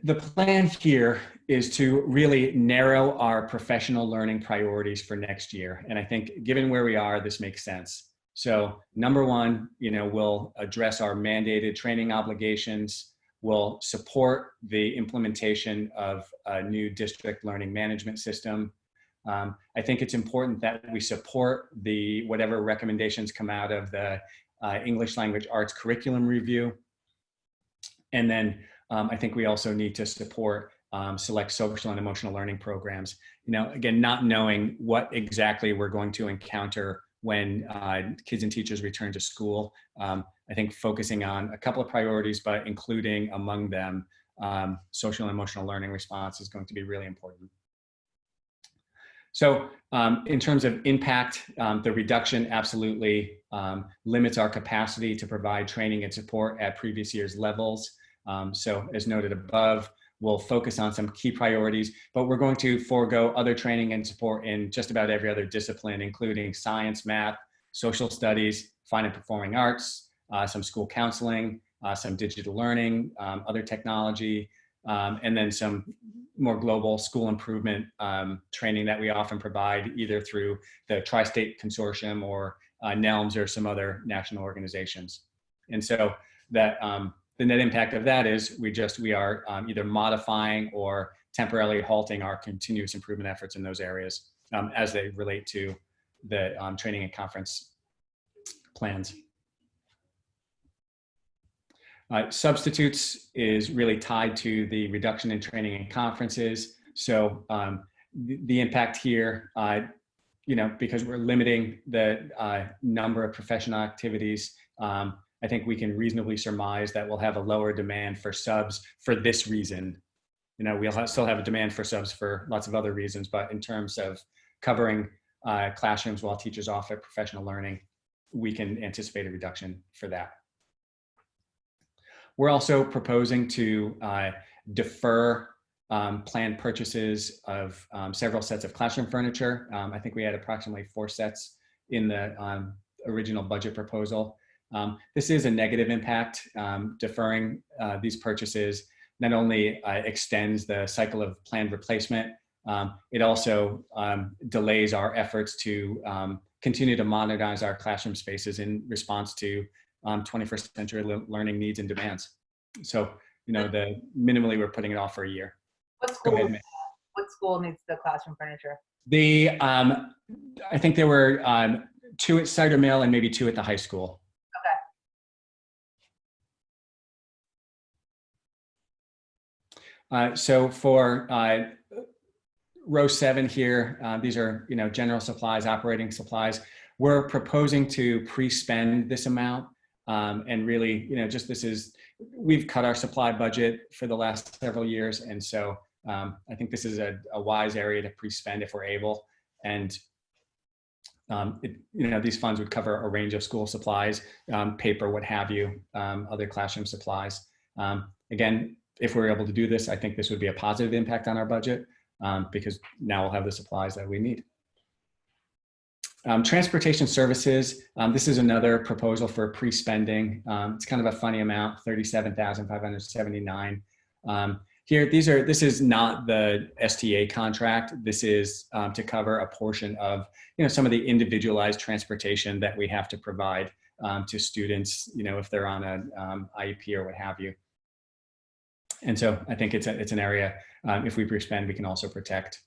the plan here is to really narrow our professional learning priorities for next year. And I think given where we are, this makes sense. So number one, we'll address our mandated training obligations. We'll support the implementation of a new district learning management system. I think it's important that we support whatever recommendations come out of the English Language Arts curriculum review. And then I think we also need to support select social and emotional learning programs. Again, not knowing what exactly we're going to encounter when kids and teachers return to school. I think focusing on a couple of priorities, but including among them social and emotional learning response is going to be really important. So in terms of impact, the reduction absolutely limits our capacity to provide training and support at previous year's levels. So as noted above, we'll focus on some key priorities, but we're going to forego other training and support in just about every other discipline, including science, math, social studies, fine and performing arts, some school counseling, some digital learning, other technology, and then some more global school improvement training that we often provide either through the Tri-State Consortium or NELMS or some other national organizations. And so that the net impact of that is we are either modifying or temporarily halting our continuous improvement efforts in those areas as they relate to the training and conference plans. Substitutes is really tied to the reduction in training and conferences. So the impact here, because we're limiting the number of professional activities, I think we can reasonably surmise that we'll have a lower demand for subs for this reason. We'll still have a demand for subs for lots of other reasons, but in terms of covering classrooms while teachers offer professional learning, we can anticipate a reduction for that. We're also proposing to defer planned purchases of several sets of classroom furniture. I think we had approximately 4 sets in the original budget proposal. This is a negative impact. Deferring these purchases not only extends the cycle of planned replacement, it also delays our efforts to continue to modernize our classroom spaces in response to 21st century learning needs and demands. So, minimally we're putting it off for a year. What school needs the classroom furniture? I think there were 2 at Cider Mill and maybe 2 at the high school. Okay. So for row 7 here, these are general supplies, operating supplies. We're proposing to pre-spend this amount, and really, we've cut our supply budget for the last several years, and so I think this is a wise area to pre-spend if we're able. And these funds would cover a range of school supplies, paper, what have you, other classroom supplies. Again, if we're able to do this, I think this would be a positive impact on our budget because now we'll have the supplies that we need. Transportation services, this is another proposal for pre-spending. It's kind of a funny amount, $37,579. Here, this is not the STA contract. This is to cover a portion of some of the individualized transportation that we have to provide to students, if they're on an IEP or what have you. And so I think it's an area, if we pre-spend, we can also protect.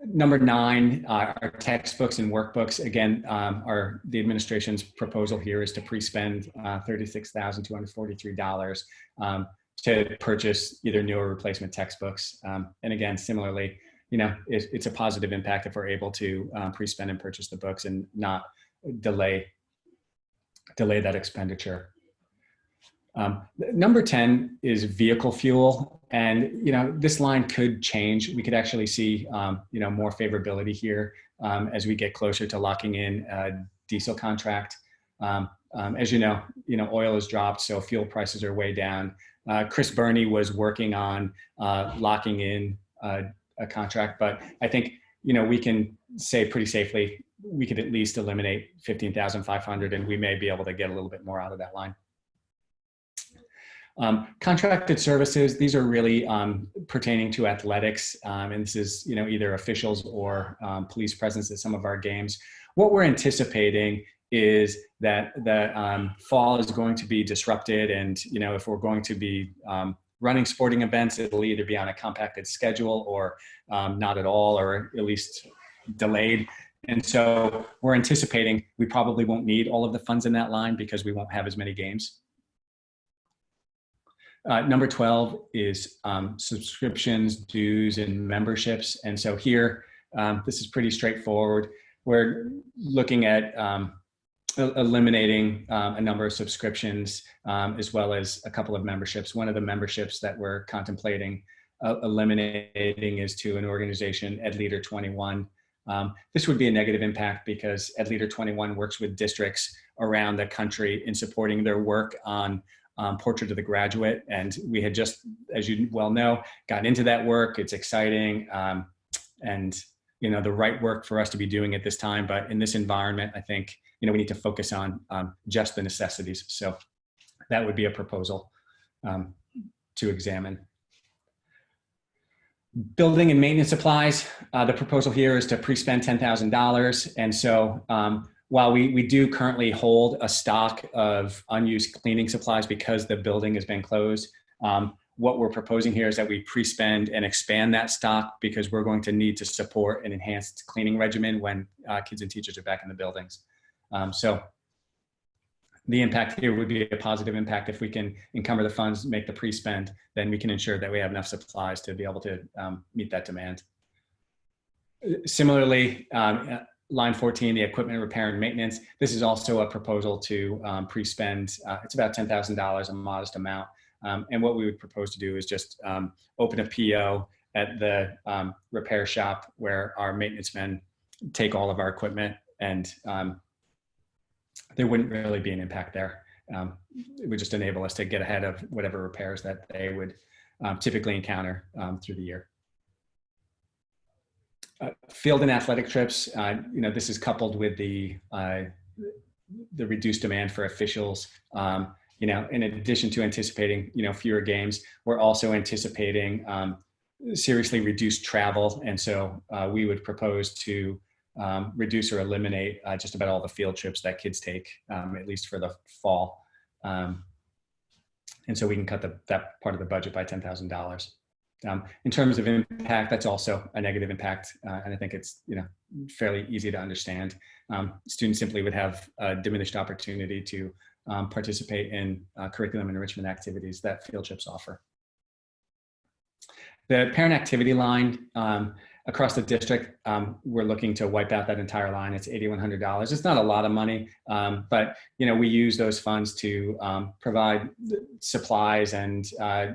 Number 9, our textbooks and workbooks. Again, the administration's proposal here is to pre-spend $36,243 to purchase either new or replacement textbooks. And again, similarly, it's a positive impact if we're able to pre-spend and purchase the books and not delay that expenditure. Number 10 is vehicle fuel. And, this line could change. We could actually see, more favorability here as we get closer to locking in a diesel contract. As oil has dropped, so fuel prices are way down. Chris Burney was working on locking in a contract, but I think, we can say pretty safely, we could at least eliminate 15,500 and we may be able to get a little bit more out of that line. Contracted services, these are really pertaining to athletics, and this is either officials or police presence at some of our games. What we're anticipating is that the fall is going to be disrupted, and if we're going to be running sporting events, it'll either be on a compacted schedule or not at all, or at least delayed. And so we're anticipating we probably won't need all of the funds in that line because we won't have as many games. Number 12 is subscriptions, dues, and memberships. And so here, this is pretty straightforward. We're looking at eliminating a number of subscriptions as well as a couple of memberships. One of the memberships that we're contemplating eliminating is to an organization, Ed Leader 21. This would be a negative impact because Ed Leader 21 works with districts around the country in supporting their work on Portrait of the Graduate. And we had just, as you well know, got into that work. It's exciting and the right work for us to be doing at this time. But in this environment, I think, we need to focus on just the necessities. So that would be a proposal to examine. Building and maintenance supplies, the proposal here is to pre-spend $10,000. And so while we do currently hold a stock of unused cleaning supplies because the building has been closed, what we're proposing here is that we pre-spend and expand that stock because we're going to need to support an enhanced cleaning regimen when kids and teachers are back in the buildings. So the impact here would be a positive impact. If we can encumber the funds, make the pre-spend, then we can ensure that we have enough supplies to be able to meet that demand. Similarly, line 14, the equipment repair and maintenance. This is also a proposal to pre-spend. It's about $10,000, a modest amount. And what we would propose to do is just open a PO at the repair shop where our maintenance men take all of our equipment, and there wouldn't really be an impact there. It would just enable us to get ahead of whatever repairs that they would typically encounter through the year. Field and athletic trips, this is coupled with the reduced demand for officials. In addition to anticipating, fewer games, we're also anticipating seriously reduced travel. And so we would propose to reduce or eliminate just about all the field trips that kids take, at least for the fall. And so we can cut that part of the budget by $10,000. In terms of impact, that's also a negative impact. And I think it's, fairly easy to understand. Students simply would have a diminished opportunity to participate in curriculum enrichment activities that field trips offer. The parent activity line, across the district, we're looking to wipe out that entire line. It's $8,100. It's not a lot of money, but we use those funds to provide supplies and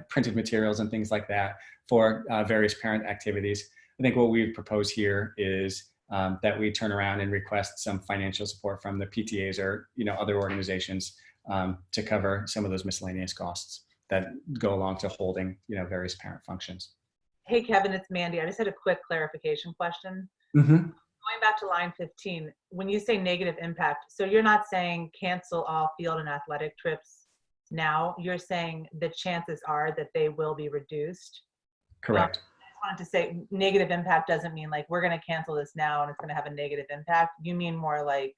printed materials and things like that for various parent activities. I think what we propose here is that we turn around and request some financial support from the PTAs or other organizations to cover some of those miscellaneous costs that go along to holding various parent functions. Hey, Kevin, it's Mandy. I just had a quick clarification question. Mm-hmm. Going back to line 15, when you say negative impact, so you're not saying cancel all field and athletic trips now. You're saying the chances are that they will be reduced. Correct. I just wanted to say negative impact doesn't mean like we're going to cancel this now and it's going to have a negative impact. You mean more like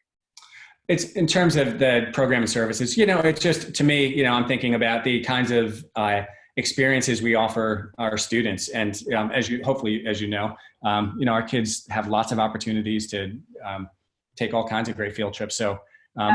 it's in terms of the program and services. It's just, to me, I'm thinking about the kinds of experiences we offer our students, and as you know, our kids have lots of opportunities to take all kinds of great field trips. So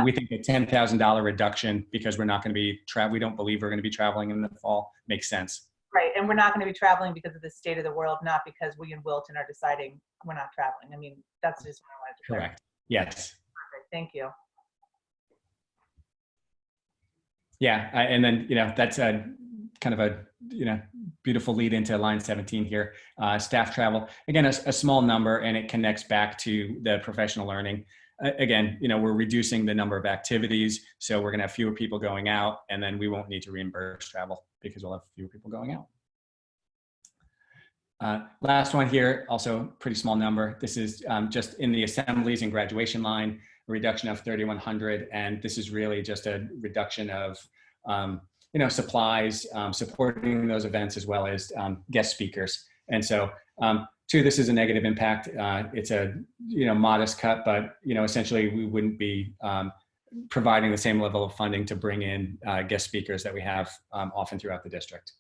we think a $10,000 reduction because we're not going to be we don't believe we're going to be traveling in the fall makes sense. Right, and we're not going to be traveling because of the state of the world, not because we in Wilton are deciding we're not traveling. I mean, that's just what I wanted to clarify. Correct. Yes. Perfect, thank you. Yeah, and then, you know, that's a kind of a, you know, beautiful lead into line 17 here. Staff travel, again, a small number, and it connects back to the professional learning. Again, you know, we're reducing the number of activities, so we're going to have fewer people going out, and then we won't need to reimburse travel because we'll have fewer people going out. Last one here, also pretty small number. This is just in the assemblies and graduation line, a reduction of 3,100, and this is really just a reduction of you know, supplies, supporting those events, as well as guest speakers. And so two, this is a negative impact. It's a, you know, modest cut, but, you know, essentially we wouldn't be providing the same level of funding to bring in guest speakers that we have often throughout the district.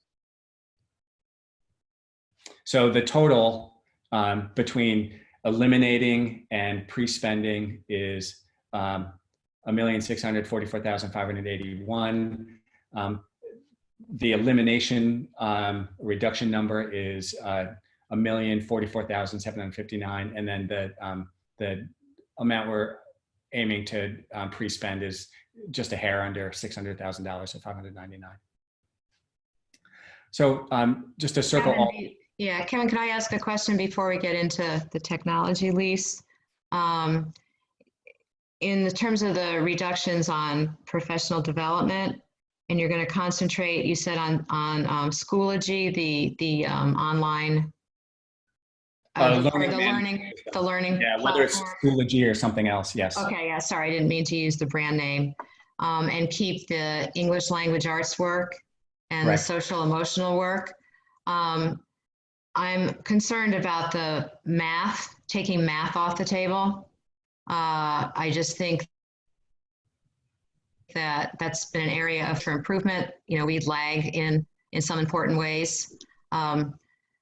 So the total between eliminating and pre-spending is 1,644,581. The elimination reduction number is 1,044,759, and then the amount we're aiming to pre-spend is just a hair under $600,000, so 599. So just to circle all. Yeah, Kevin, can I ask a question before we get into the technology lease? In the terms of the reductions on professional development, and you're going to concentrate, you said on Schoology, the online, the learning. Yeah, whether it's Schoology or something else, yes. Okay, yeah, sorry, I didn't mean to use the brand name. And keep the English language arts work and the social emotional work. I'm concerned about the math, taking math off the table. I just think that that's been an area for improvement. You know, we lag in some important ways. I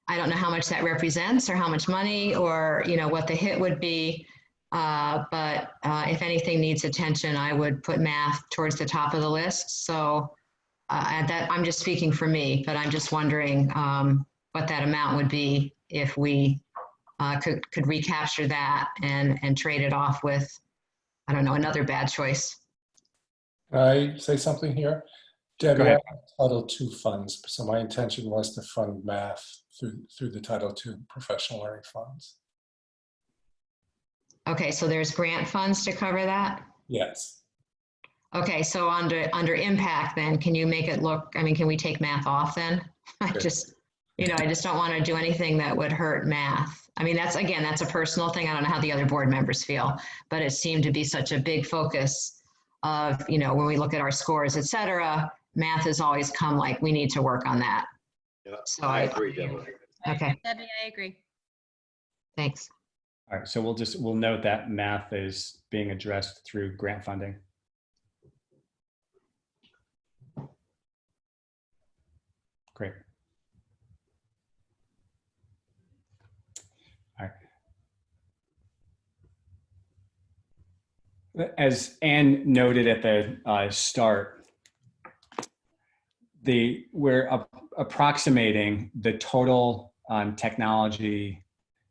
don't know how much that represents or how much money or, you know, what the hit would be. But if anything needs attention, I would put math towards the top of the list. So that I'm just speaking for me, but I'm just wondering what that amount would be if we could recapture that and trade it off with, I don't know, another bad choice. Can I say something here? Debbie, I have Title II funds, so my intention was to fund math through the Title II professional learning funds. Okay, so there's grant funds to cover that? Yes. Okay, so under impact then, can you make it look, I mean, can we take math off then? I just, you know, I just don't want to do anything that would hurt math. I mean, that's a personal thing. I don't know how the other board members feel, but it seemed to be such a big focus of, you know, when we look at our scores, et cetera, math has always come like, we need to work on that. Yeah, So I agree, Deborah. Okay, Debbie, I agree. thanks. All right, so we'll note that math is being addressed through grant funding. Great. All right. As Anne noted at the start, we're approximating the total technology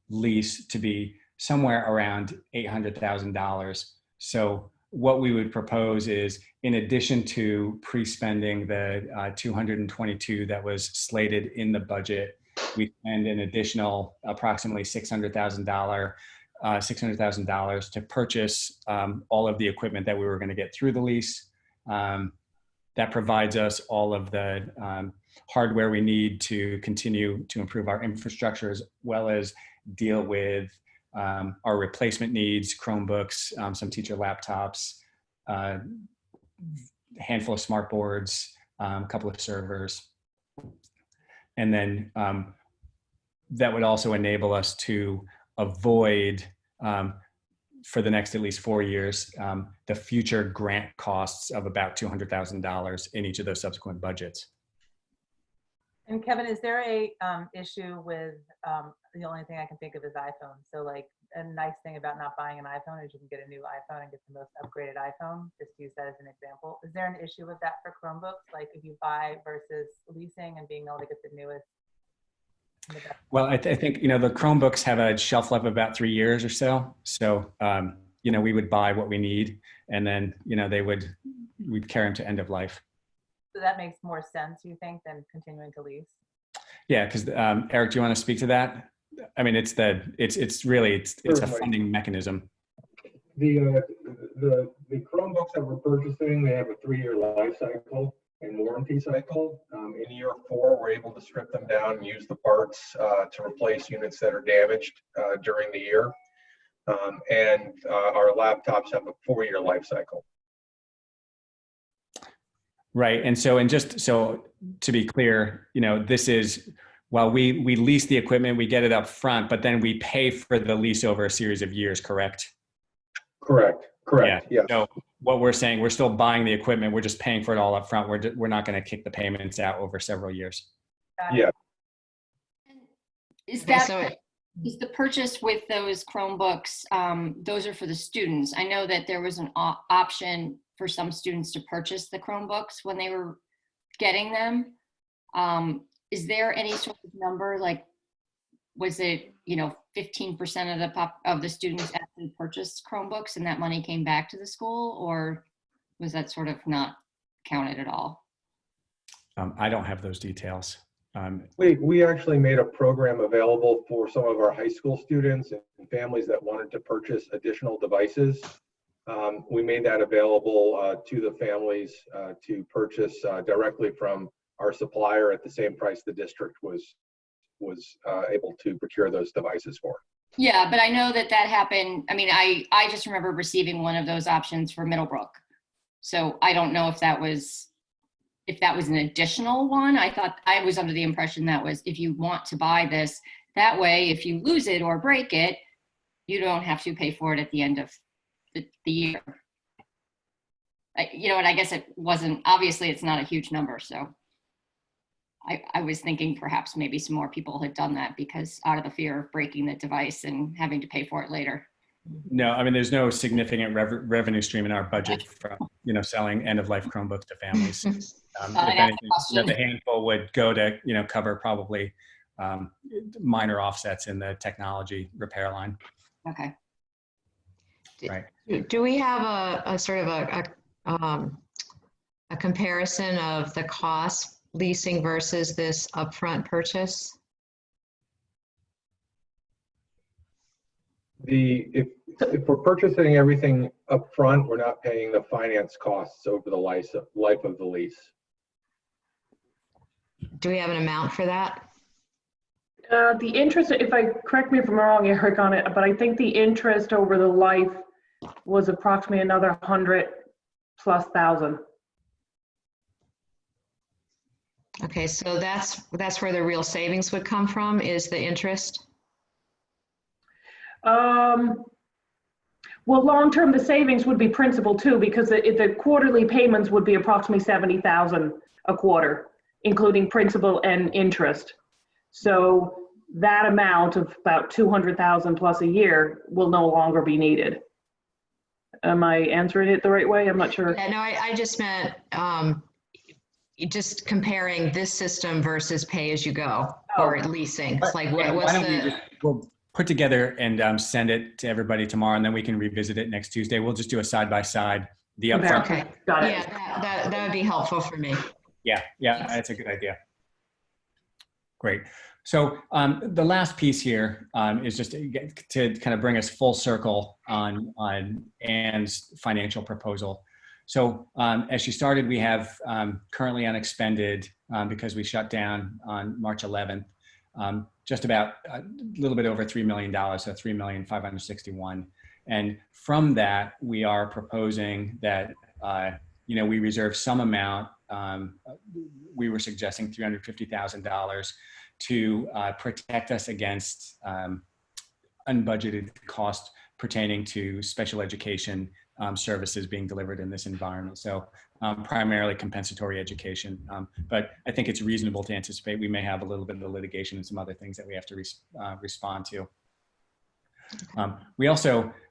lease to be somewhere around $800,000. So what we would propose is, in addition to pre-spending the 222 that was slated in the budget, we spend an additional approximately $600,000 to purchase all of the equipment that we were going to get through the lease. That provides us all of the hardware we need to continue to improve our infrastructure, as well as deal with our replacement needs, Chromebooks, some teacher laptops, a handful of smart boards, a couple of servers. And then that would also enable us to avoid, for the next at least 4 years, the future grant costs of about $200,000 in each of those subsequent budgets. And Kevin, is there a issue with, the only thing I can think of is iPhone. So like a nice thing about not buying an iPhone is you can get a new iPhone and get the most upgraded iPhone, just to use that as an example. Is there an issue with that for Chromebooks? Like if you buy versus leasing and being able to get the newest? Well, I think, you know, the Chromebooks have a shelf life of about 3 years or so. So, you know, we would buy what we need and then, you know, we'd carry them to end of life. So that makes more sense, you think, than continuing to lease? Yeah, because Eric, do you want to speak to that? I mean, it's really a funding mechanism. The Chromebooks that we're purchasing, they have a 3-year life cycle and warranty cycle. In year 4, we're able to strip them down and use the parts to replace units that are damaged during the year. And our laptops have a 4-year life cycle. Right. And just so to be clear, you know, this is, while we lease the equipment, we get it up front, but then we pay for the lease over a series of years, correct? Correct. Yeah. So what we're saying, we're still buying the equipment. We're just paying for it all up front. We're not going to kick the payments out over several years. Yeah. Is that, is the purchase with those Chromebooks, those are for the students? I know that there was an option for some students to purchase the Chromebooks when they were getting them. Is there any sort of number, like, was it, you know, 15% of the students actually purchased Chromebooks and that money came back to the school, or was that sort of not counted at all? I don't have those details. We actually made a program available for some of our high school students and families that wanted to purchase additional devices. We made that available to the families to purchase directly from our supplier at the same price the district was able to procure those devices for. Yeah, but I know that happened. I mean, I just remember receiving one of those options for Middlebrook. So I don't know if that was an additional one. I was under the impression that was, if you want to buy this, that way, if you lose it or break it, you don't have to pay for it at the end of the year. You know, and I guess it wasn't, obviously it's not a huge number. So I was thinking perhaps maybe some more people had done that because out of the fear of breaking the device and having to pay for it later. No, I mean, there's no significant revenue stream in our budget from, you know, selling end-of-life Chromebooks to families. If anything, you know, the handful would go to, you know, cover probably minor offsets in the technology repair line. Okay. Right. Do we have a sort of a comparison of the cost leasing versus this upfront purchase? If we're purchasing everything up front, we're not paying the finance costs over the life of the lease. Do we have an amount for that? The interest, correct me if I'm wrong, Eric, on it, but I think the interest over the life was approximately another 100,000+. Okay, so that's where the real savings would come from, is the interest? Well, long-term, the savings would be principal too, because the quarterly payments would be approximately 70,000 a quarter, including principal and interest. So that amount of about 200,000 plus a year will no longer be needed. Am I answering it the right way? I'm not sure. Yeah, no, I just meant just comparing this system versus pay-as-you-go or leasing. It's like, what's we'll put together and send it to everybody tomorrow, and then we can revisit it next Tuesday. We'll just do a side-by-side, the upfront. Okay, got it. Yeah, that would be helpful for me. Yeah, that's a good idea. Great. So the last piece here is just to kind of bring us full circle on Anne's financial proposal. So as she started, we have currently unexpended because we shut down on March 11th, just about a little bit over $3 million, so $3,561,000. And from that, we are proposing that you know, we reserve some amount. We were suggesting $350,000 to protect us against unbudgeted costs pertaining to special education services being delivered in this environment. So primarily compensatory education. But I think it's reasonable to anticipate we may have a little bit of litigation and some other things that we have to respond to.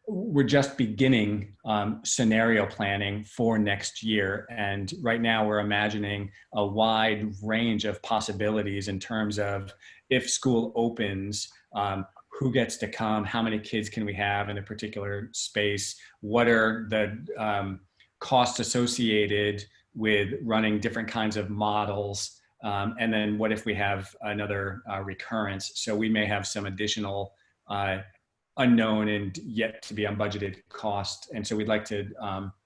We're just beginning scenario planning for next year. And right now we're imagining a wide range of possibilities in terms of if school opens, who gets to come, how many kids can we have in a particular space, what are the costs associated with running different kinds of models, and then what if we have another recurrence. So we may have some additional unknown and yet to be unbudgeted cost. And so we'd like to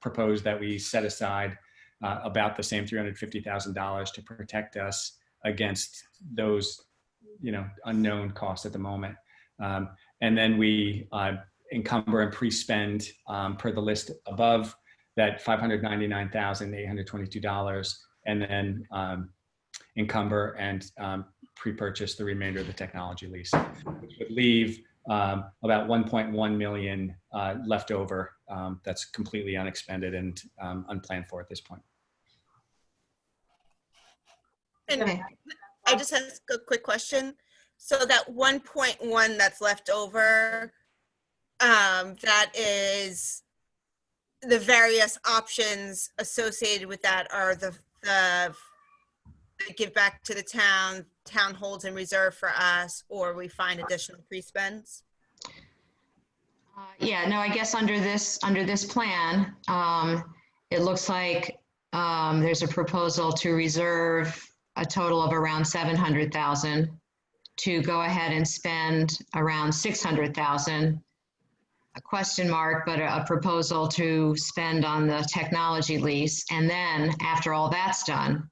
propose that we set aside about the same $350,000 to protect us against those, unknown costs at the moment. And then we encumber and pre-spend per the list above that $599,822, and then encumber and pre-purchase the remainder of the technology lease, which would leave about 1.1 million left over that's completely unexpended and unplanned for at this point. And I just have a quick question. So that 1.1 that's left over, that is the various options associated with that are the give back to the town holds in reserve for us, or we find additional pre-spends? Yeah, no, I guess under this plan, it looks like there's a proposal to reserve a total of around 700,000, to go ahead and spend around 600,000, a question mark, but a proposal to spend on the technology lease. And then after all that's done,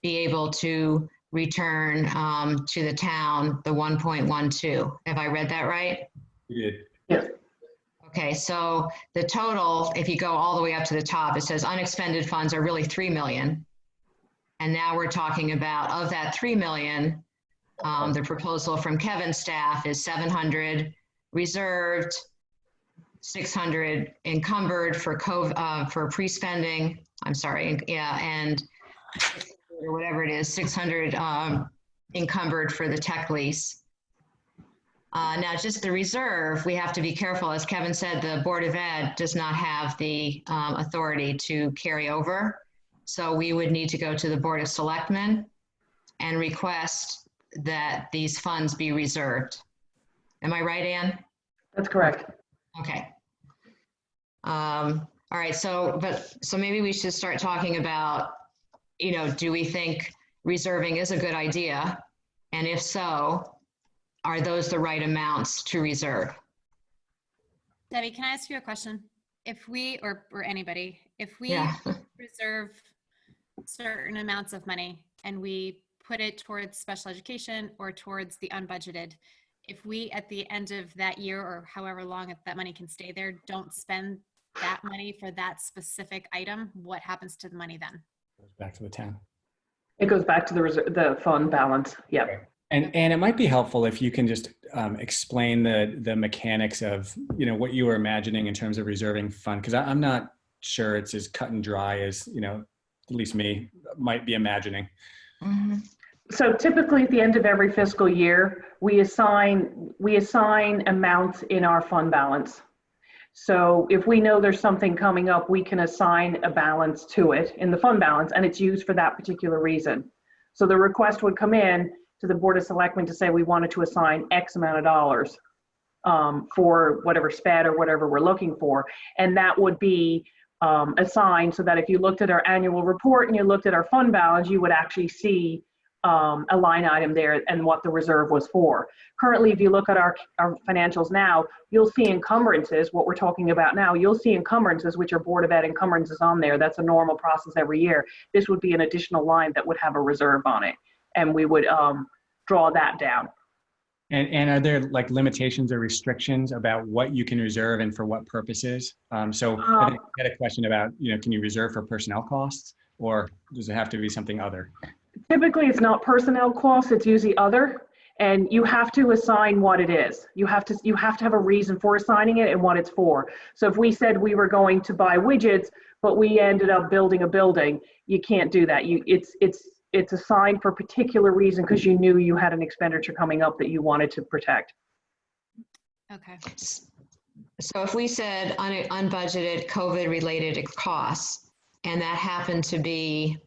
be able to return to the town the 1.12. Have I read that right? You did. Yes. Okay, so the total, if you go all the way up to the top, it says unexpended funds are really 3 million. And now we're talking about, of that 3 million, the proposal from Kevin's staff is 700 reserved, 600 encumbered for for pre-spending. I'm sorry, yeah, and or whatever it is, 600 encumbered for the tech lease. Now, just the reserve, we have to be careful. As Kevin said, the Board of Ed does not have the authority to carry over. So we would need to go to the Board of Selectmen and request that these funds be reserved. Am I right, Ann? That's correct. Okay. All right, so maybe we should start talking about, do we think reserving is a good idea? And if so, are those the right amounts to reserve? Debbie, can I ask you a question? If we, or anybody, if we reserve certain amounts of money and we put it towards special education or towards the unbudgeted, if we at the end of that year or however long that money can stay there, don't spend that money for that specific item, what happens to the money then? Goes back to the town. It goes back to the fund balance. Yep. Okay. And it might be helpful if you can just explain the mechanics of what you were imagining in terms of reserving fund, because I'm not sure it's as cut and dry as at least me might be imagining. Mm-hmm. So typically at the end of every fiscal year, we assign amounts in our fund balance. So if we know there's something coming up, we can assign a balance to it in the fund balance, and it's used for that particular reason. So the request would come in to the Board of Selectmen to say we wanted to assign X amount of dollars for whatever SPED or whatever we're looking for. And that would be assigned so that if you looked at our annual report and you looked at our fund balance, you would actually see a line item there and what the reserve was for. Currently, if you look at our financials now, you'll see encumbrances, what we're talking about now, you'll see encumbrances, which are Board of Ed encumbrances on there. That's a normal process every year. This would be an additional line that would have a reserve on it, and we would draw that down. And are there like limitations or restrictions about what you can reserve and for what purposes? So I think I had a question about, can you reserve for personnel costs, or does it have to be something other? Typically, it's not personnel costs, it's usually other. and you have to assign what it is. You have to have a reason for assigning it and what it's for. So if we said we were going to buy widgets, but we ended up building a building, you can't do that. It's assigned for a particular reason because you knew you had an expenditure coming up that you wanted to protect. Okay. So if we said unbudgeted COVID-related costs, and that happened to be,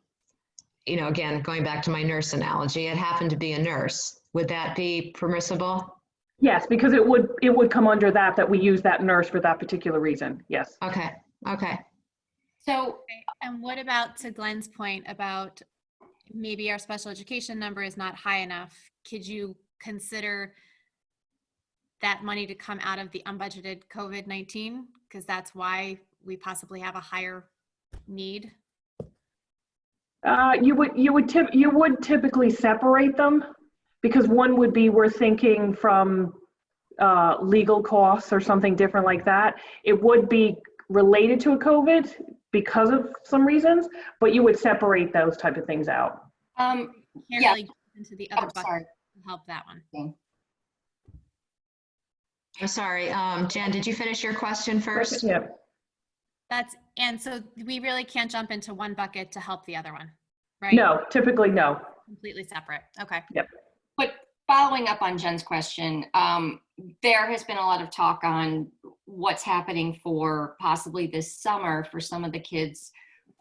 you know, again, going back to my nurse analogy, it happened to be a nurse, would that be permissible? Yes, because it would come under that we use that nurse for that particular reason. Yes. Okay, okay. So, And what about, to Glenn's point about maybe our special education number is not high enough? Could you consider that money to come out of the unbudgeted COVID-19? Because that's why we possibly have a higher need. You would typically separate them, because one would be, we're thinking from legal costs or something different like that. It would be related to a COVID because of some reasons, but you would separate those type of things out. Can't yeah. really get into the other bucket Sorry. to help that one. I'm sorry, Jan, did you finish your question first? Yeah. And so we really can't jump into one bucket to help the other one, right? No, typically no. Completely separate. Okay. Yep. but following up on Jen's question, there has been a lot of talk on what's happening for possibly this summer for some of the kids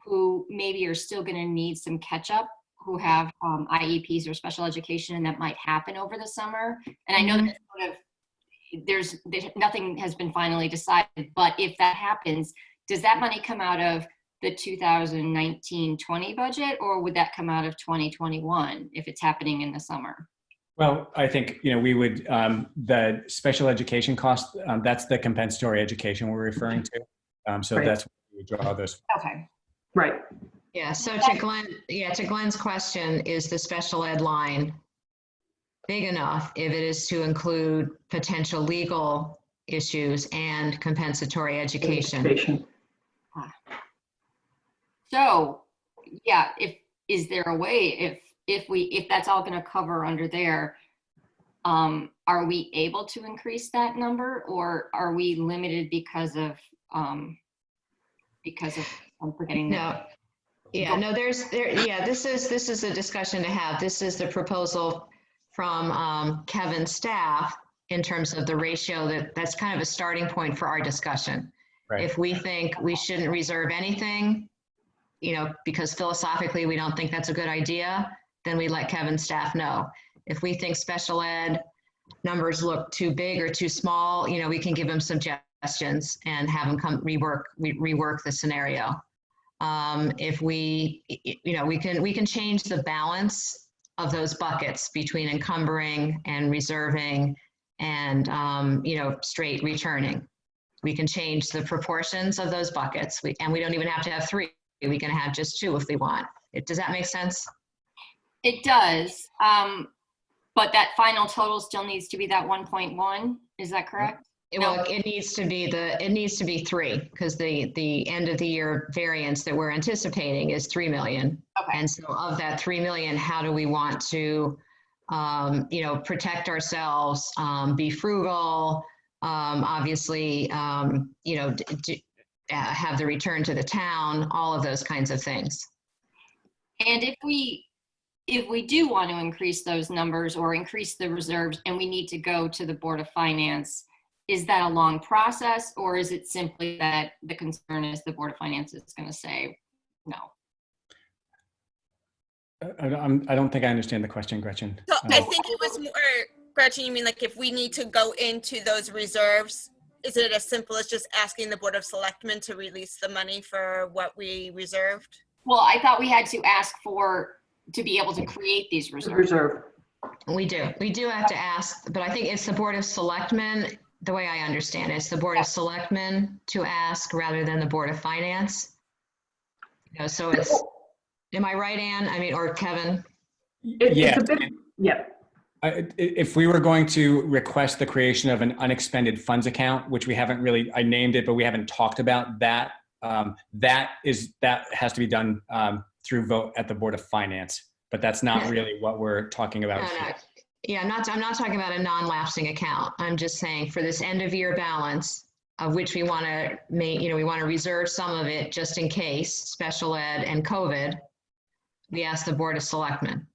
who maybe are still going to need some catch up, who have IEPs or special education, and that might happen over the summer. And I know that sort of there's nothing has been finally decided, but if that happens, does that money come out of the 2019-20 budget, or would that come out of 2021 if it's happening in the summer? Well, I think, you know, we would, the special education cost, that's the compensatory education we're referring to. So Right. that's where we would draw those. Okay. Right. Yeah, so to Glenn's question, is the special ed line big enough if it is to include potential legal issues and compensatory education? So, yeah, is there a way if that's all going to cover under there, are we able to increase that number, or are we limited because of I'm forgetting No. Yeah, no, this is a discussion to have. This is the proposal from Kevin's staff in terms of the ratio. That's kind of a starting point for our discussion. Right. If we think we shouldn't reserve anything, you know, because philosophically we don't think that's a good idea, then we let Kevin's staff know. If we think special ed numbers look too big or too small, you know, we can give them suggestions and have them come rework the scenario. If we, you know, we can change the balance of those buckets between encumbering and reserving and, you know, straight returning. We can change the proportions of those buckets, and we don't even have to have three. We can have just two if we want. Does that make sense? It does, but that final total still needs to be that 1.1. Is that correct? Well, it needs to be 3, because the end of the year variance that we're anticipating is 3 million. Okay. And so of that 3 million, how do we want to, you know, protect ourselves, be frugal, obviously, you know, have the return to the town, all of those kinds of things. And if we do want to increase those numbers or increase the reserves, and we need to go to the Board of Finance, is that a long process, or is it simply that the concern is the Board of Finance is going to say no? I don't think I understand the question, Gretchen. So I think it was more, Gretchen, you mean like if we need to go into those reserves, is it as simple as just asking the Board of Selectmen to release the money for what we reserved? Well, I thought we had to ask to be able to create these reserves. We do have to ask, but I think it's the Board of Selectmen. The way I understand it, it's the Board of Selectmen to ask rather than the Board of Finance. You know, so it's, am I right, Ann? I mean, or Kevin? It's a bit, yeah. If we were going to request the creation of an unexpended funds account, which we haven't really, I named it, but we haven't talked about that, that has to be done through vote at the Board of Finance, but that's not really what we're talking about here. Yeah, I'm not talking about a non-lapsing account. I'm just saying for this end of year balance, of which we want to make, we want to reserve some of it just in case, special ed and COVID, we ask the Board of Selectmen,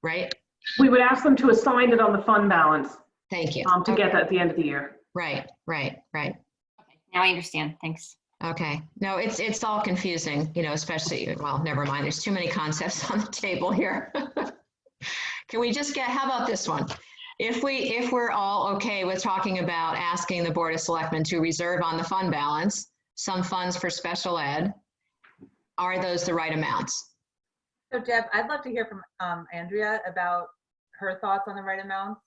right? We would ask them to assign it on the fund balance Thank you. to get that at the end of the year. Right. Now I understand. Thanks. Okay. No, it's all confusing, especially, well, never mind. There's too many concepts on the table here. Can we just how about this one? If we're all okay with talking about asking the Board of Selectmen to reserve on the fund balance some funds for special ed, are those the right amounts? So Deb, I'd love to hear from Andrea about her thoughts on the right amount.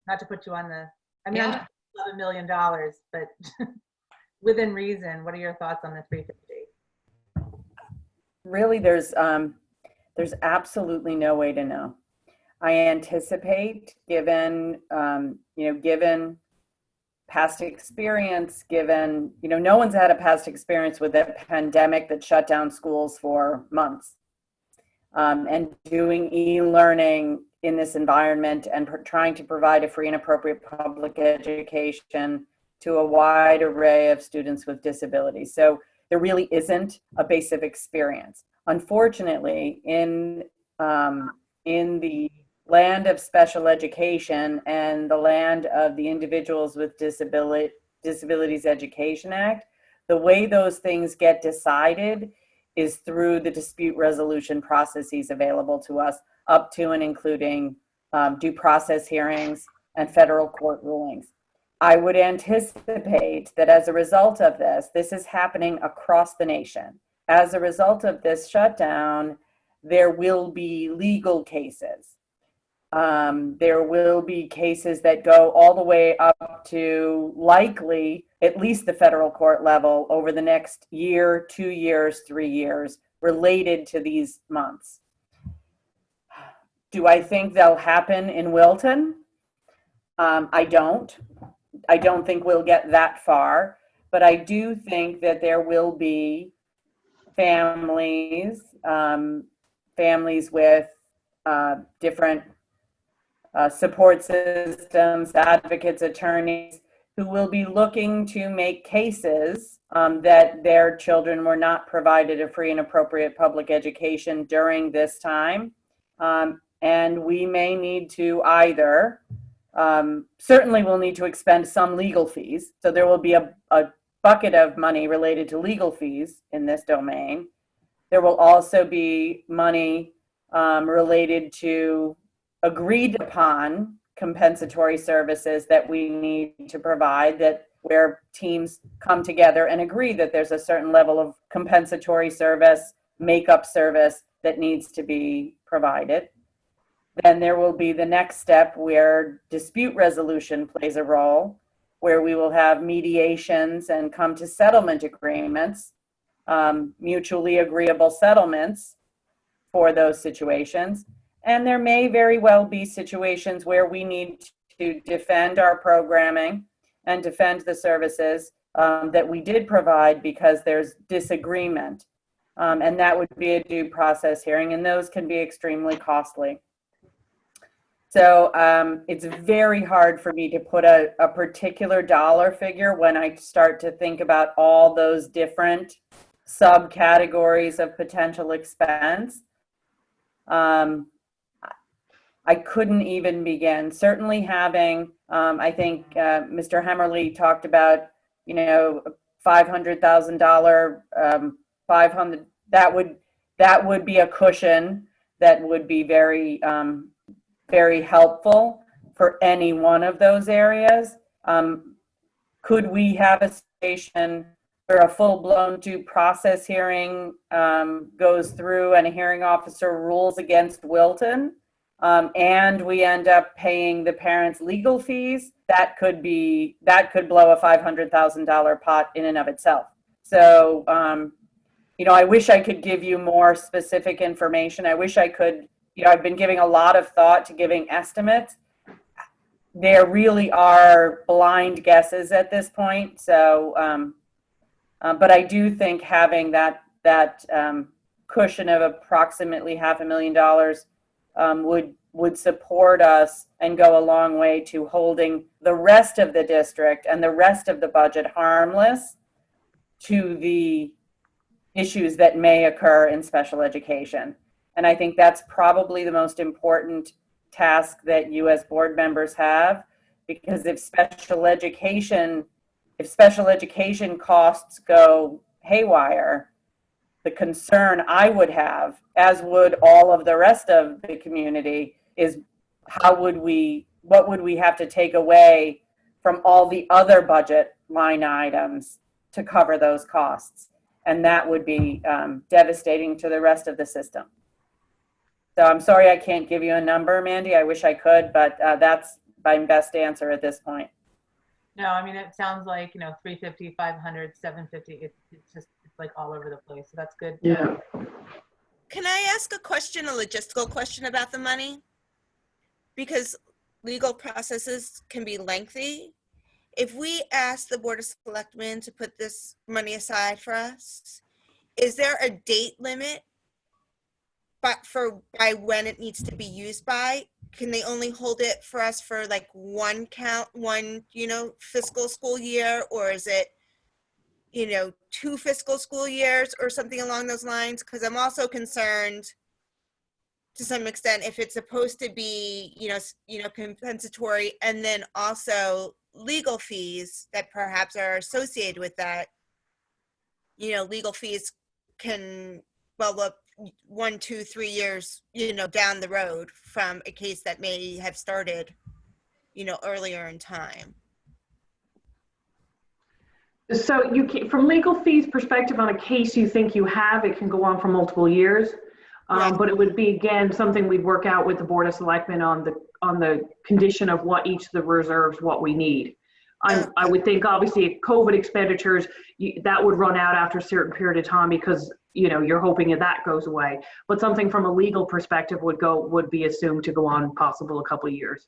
Not to put you on the, I mean, Yeah. I'm $11 million, but within reason, what are your thoughts on the 350? Really, there's absolutely no way to know. I anticipate, given given past experience, given no one's had a past experience with a pandemic that shut down schools for months, and doing e-learning in this environment and trying to provide a free and appropriate public education to a wide array of students with disabilities. So there really isn't a base of experience. Unfortunately, in the land of special education and the land of the Individuals with Disabilities Education Act, the way those things get decided is through the dispute resolution processes available to us, up to and including due process hearings and federal court rulings. I would anticipate that as a result of this is happening across the nation. As a result of this shutdown, there will be legal cases. There will be cases that go all the way up to likely at least the federal court level over the next year, 2 years, 3 years related to these months. Do I think they'll happen in Wilton? I don't think we'll get that far, but I do think that there will be families with different support systems, advocates, attorneys, who will be looking to make cases that their children were not provided a free and appropriate public education during this time. And we may need to either, certainly we'll need to expend some legal fees. So there will be a bucket of money related to legal fees in this domain. There will also be money related to agreed upon compensatory services that we need to provide, that where teams come together and agree that there's a certain level of compensatory service, makeup service that needs to be provided. Then there will be the next step where dispute resolution plays a role, where we will have mediations and come to settlement agreements, mutually agreeable settlements for those situations. And there may very well be situations where we need to defend our programming and defend the services that we did provide because there's disagreement. And that would be a due process hearing, and those can be extremely costly. So it's very hard for me to put a particular dollar figure when I start to think about all those different subcategories of potential expense. I couldn't even begin. Certainly having, I think Mr. Hemmerly talked about, $500,000, 500. That would be a cushion that would be very, very helpful for any one of those areas. Could we have a situation where a full-blown due process hearing goes through and a hearing officer rules against Wilton? And we end up paying the parents' legal fees? That could blow a $500,000 pot in and of itself. So, I wish I could give you more specific information. I wish I could, I've been giving a lot of thought to giving estimates. There really are blind guesses at this point. So, but I do think having that cushion of approximately $500,000 would support us and go a long way to holding the rest of the district and the rest of the budget harmless to the issues that may occur in special education. And I think that's probably the most important task that you as board members have, because if special education costs go haywire, the concern I would have, as would all of the rest of the community, is what would we have to take away from all the other budget line items to cover those costs? And that would be devastating to the rest of the system. So I'm sorry I can't give you a number, Mandy. I wish I could, but that's my best answer at this point. No, I mean, it sounds like, 350, 500, 750. It's like all over the place. So that's good. Yeah. Can I ask a logistical question about the money? Because legal processes can be lengthy. If we ask the Board of Selectmen to put this money aside for us, is there a date limit by when it needs to be used by? Can they only hold it for us for like one fiscal school year, or is it, 2 fiscal school years or something along those lines? Because I'm also concerned to some extent if it's supposed to be, compensatory, and then also legal fees that perhaps are associated with that. Legal fees can well up 1, 2, 3 years, down the road from a case that may have started, earlier in time. So from legal fees perspective, on a case you think you have, it can go on for multiple years. Right. But it would be, again, something we'd work out with the Board of Selectmen on the condition of what each of the reserves, what we need. I would think, obviously, COVID expenditures, that would run out after a certain period of time because, you're hoping that goes away. But something from a legal perspective would be assumed to go on possible a couple of years.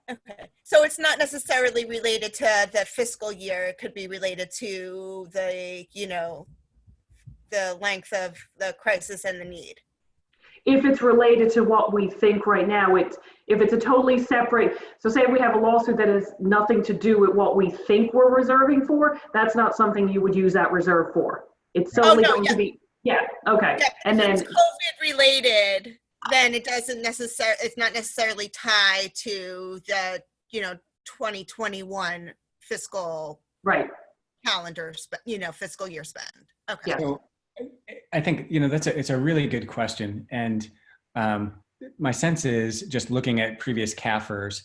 Okay. So it's not necessarily related to the fiscal year. It could be related to the, the length of the crisis and the need. If it's related to what we think right now, if it's a totally separate, so say we have a lawsuit that has nothing to do with what we think we're reserving for, that's not something you would use that reserve for. It's solely going to be, okay. Yeah, and then if it's COVID related, then it's not necessarily tied to the, 2021 fiscal calendar, fiscal year spend. Okay. Yeah. So I think, it's a really good question. And my sense is, just looking at previous CAFRs,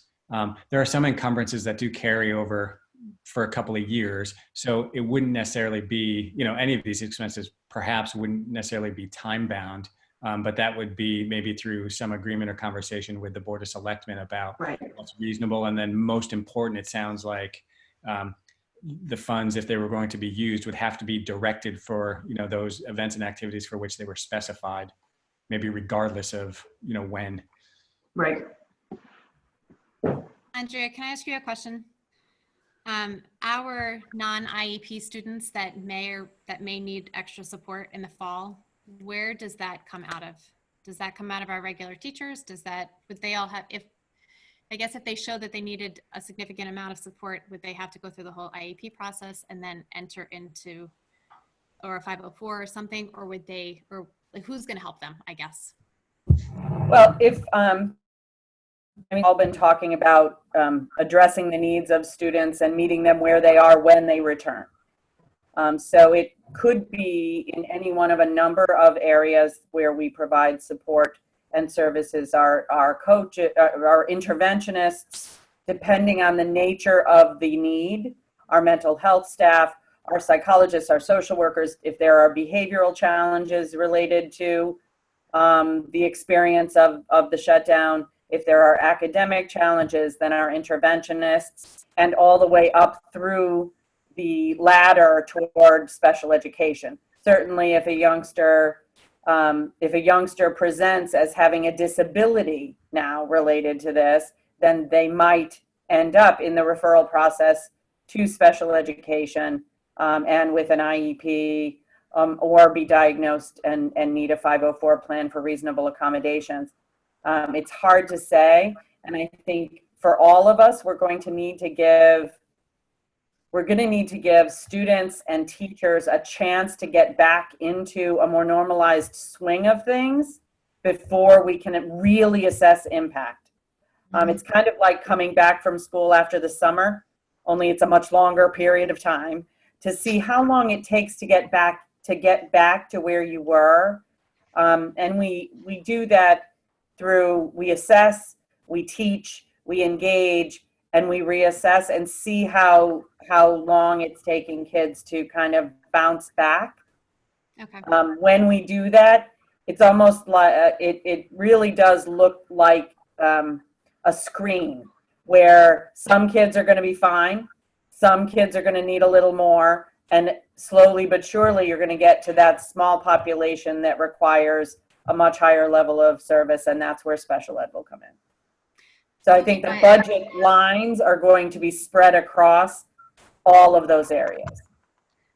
there are some encumbrances that do carry over for a couple of years. So it wouldn't necessarily be, any of these expenses perhaps wouldn't necessarily be time bound. But that would be maybe through some agreement or conversation with the Board of Selectmen about what's reasonable. And then most important, it sounds like the funds, if they were going to be used, would have to be directed for, those events and activities for which they were specified, maybe regardless of, when. Right. Andrea, can I ask you a question? Our non-IEP students that may need extra support in the fall, where does that come out of? Does that come out of our regular teachers? Would they all have, if they showed that they needed a significant amount of support, would they have to go through the whole IEP process and then enter into, or a 504 or something, or who's going to help them, I guess? Well, we've all been talking about addressing the needs of students and meeting them where they are when they return. So it could be in any one of a number of areas where we provide support and services. Our coaches, our interventionists, depending on the nature of the need, our mental health staff, our psychologists, our social workers, if there are behavioral challenges related to the experience of the shutdown, if there are academic challenges, then our interventionists, and all the way up through the ladder toward special education. Certainly if a youngster presents as having a disability now related to this, then they might end up in the referral process to special education and with an IEP, or be diagnosed and need a 504 plan for reasonable accommodations. It's hard to say. And I think for all of us, we're going to need to give students and teachers a chance to get back into a more normalized swing of things before we can really assess impact. It's kind of like coming back from school after the summer, only it's a much longer period of time, to see how long it takes to get back to where you were. And we do that through, we assess, we teach, we engage, and we reassess and see how long it's taking kids to kind of bounce back. Okay. When we do that, it's almost like, it really does look like a screen where some kids are going to be fine, some kids are going to need a little more, and slowly but surely you're going to get to that small population that requires a much higher level of service, and that's where special ed will come in. So I think the budget lines are going to be spread across all of those areas.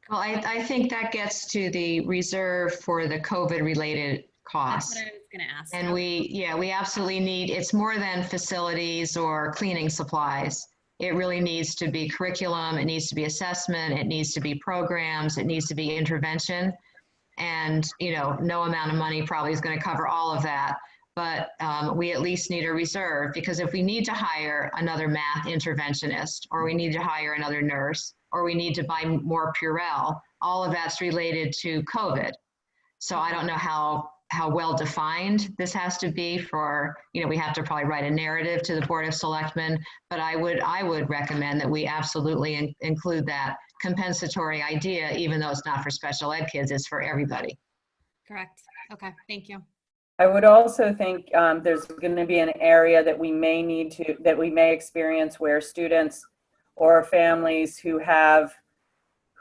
Well, I think that gets to the reserve for the COVID-related costs. That's what I was going to ask. And we absolutely need, it's more than facilities or cleaning supplies. It really needs to be curriculum, it needs to be assessment, it needs to be programs, it needs to be intervention. And, no amount of money probably is going to cover all of that. But we at least need a reserve, because if we need to hire another math interventionist, or we need to hire another nurse, or we need to buy more Purell, all of that's related to COVID. So I don't know how well defined this has to be for, we have to probably write a narrative to the Board of Selectmen, but I would recommend that we absolutely include that compensatory idea, even though it's not for special ed kids, it's for everybody. Correct. Okay, thank you. I would also think there's going to be an area that we may experience where students or families who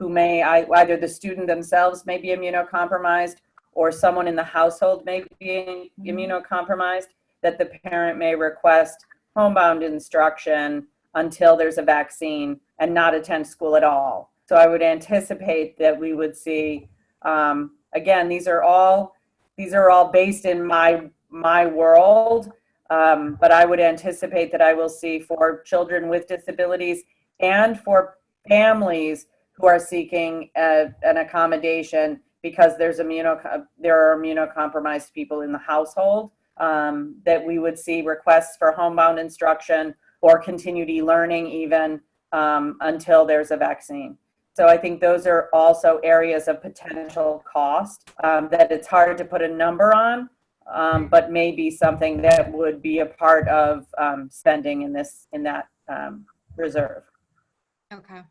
may either the student themselves may be immunocompromised, or someone in the household may be immunocompromised, that the parent may request homebound instruction until there's a vaccine and not attend school at all. So I would anticipate that we would see, again, these are all based in my world, but I would anticipate that I will see for children with disabilities and for families who are seeking an accommodation because there are immunocompromised people in the household, that we would see requests for homebound instruction or continued e-learning even until there's a vaccine. So I think those are also areas of potential cost that it's hard to put a number on, but maybe something that would be a part of spending in that reserve. Okay.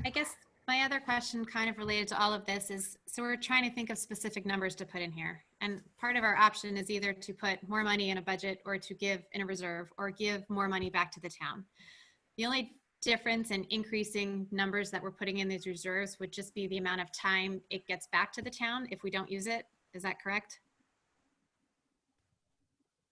I guess my other question kind of related to all of this is, so we're trying to think of specific numbers to put in here. And part of our option is either to put more money in a budget or to give in a reserve or give more money back to the town. The only difference in increasing numbers that we're putting in these reserves would just be the amount of time it gets back to the town if we don't use it. Is that correct?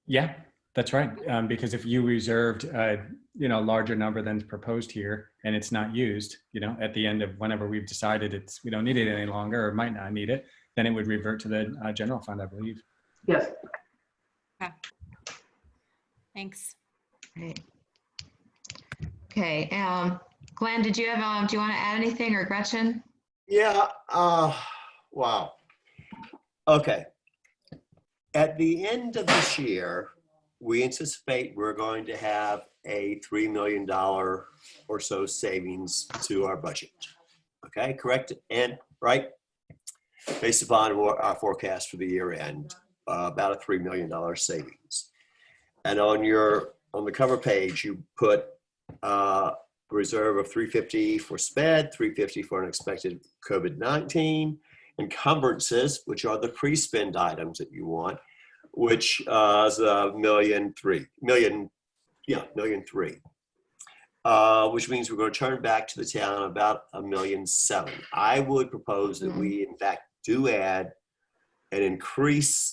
Yeah, that's right. Because if you reserved a larger number than proposed here and it's not used, at the end of whenever we've decided we don't need it any longer or might not need it, then it would revert to the general fund, I believe. Yes. Okay. Thanks. Great. Okay, Glenn, do you want to add anything, or Gretchen? Yeah, wow. Okay. At the end of this year, we anticipate we're going to have a $3 million or so savings to our budget. Okay, correct? And right? Based upon our forecast for the year end, about a $3 million savings. And on the cover page, you put reserve of $350 for SPED, $350 for unexpected COVID-19, encumbrances, which are the pre-spend items that you want, which is $1.3 million, which means we're going to turn back to the town about $1.7 million. I would propose that we, in fact, do add and increase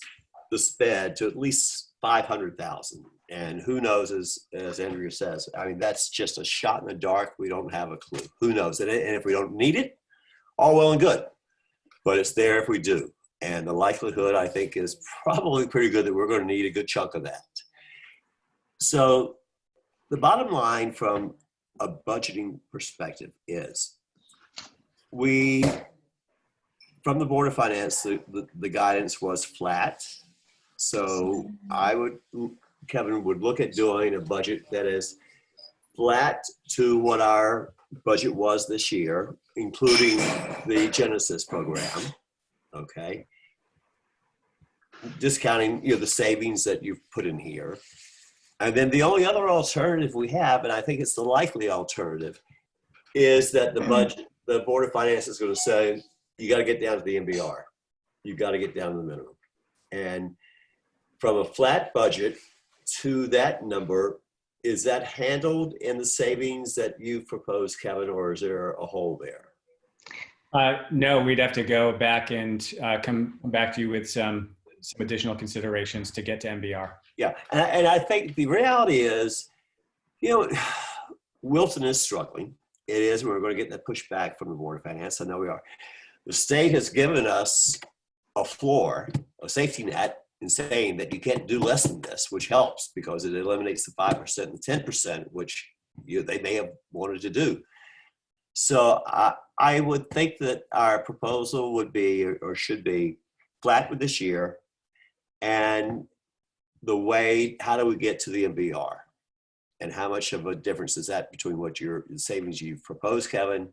the SPED to at least 500,000. And who knows, as Andrea says, I mean, that's just a shot in the dark. We don't have a clue. Who knows? And if we don't need it, all well and good. But it's there if we do. And the likelihood, I think, is probably pretty good that we're going to need a good chunk of that. So the bottom line from a budgeting perspective is from the Board of Finance, the guidance was flat. So Kevin would look at doing a budget that is flat to what our budget was this year, including the Genesis program. Okay. Discounting, the savings that you've put in here. And then the only other alternative we have, and I think it's the likely alternative, is that the Board of Finance is going to say, you got to get down to the MBR. You got to get down to the minimum. And from a flat budget to that number, is that handled in the savings that you've proposed, Kevin, or is there a hole there? No, we'd have to go back and come back to you with some additional considerations to get to MBR. Yeah, and I think the reality is, Wilton is struggling. It is. We're going to get that pushback from the Board of Finance. I know we are. The state has given us a floor, a safety net, in saying that you can't do less than this, which helps because it eliminates the 5% and the 10%, which they may have wanted to do. So I would think that our proposal would be or should be flat with this year, and how do we get to the MBR? And how much of a difference is that between what your savings you've proposed, Kevin,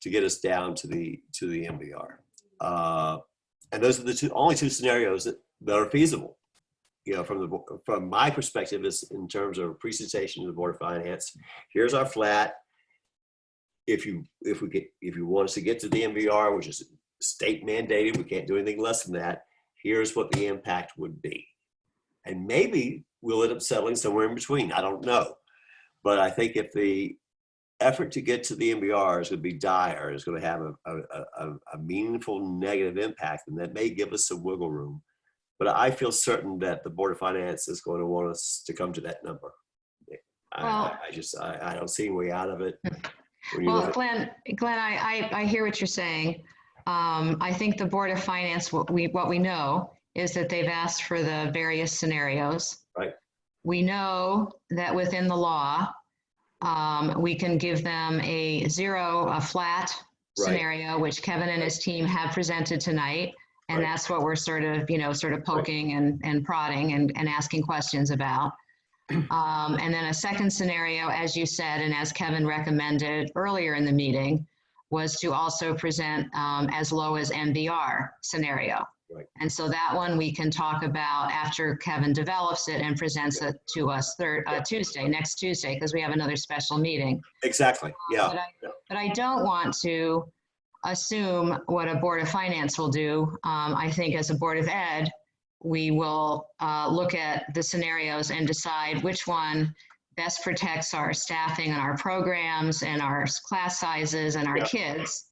to get us down to the MBR? And those are the only two scenarios that are feasible. From my perspective, is in terms of presentation to the Board of Finance. Here's our flat. If you want us to get to the MBR, which is state mandated, we can't do anything less than that. Here's what the impact would be. And maybe we'll end up settling somewhere in between. I don't know. But I think if the effort to get to the MBR is going to be dire, is going to have a meaningful negative impact, and that may give us some wiggle room. But I feel certain that the Board of Finance is going to want us to come to that number. I don't see a way out of it. Well, Glenn, I hear what you're saying. I think the Board of Finance, what we know is that they've asked for the various scenarios. Right. We know that within the law, we can give them a flat scenario, which Kevin and his team have presented tonight. And that's what we're sort of poking and prodding and asking questions about. And then a second scenario, as you said, and as Kevin recommended earlier in the meeting, was to also present as low as MBR scenario. Right. And so that one we can talk about after Kevin develops it and presents it to us next Tuesday, because we have another special meeting. Exactly. Yeah. But I don't want to assume what a Board of Finance will do. I think as a Board of Ed, we will look at the scenarios and decide which one best protects our staffing and our programs and our class sizes and our kids,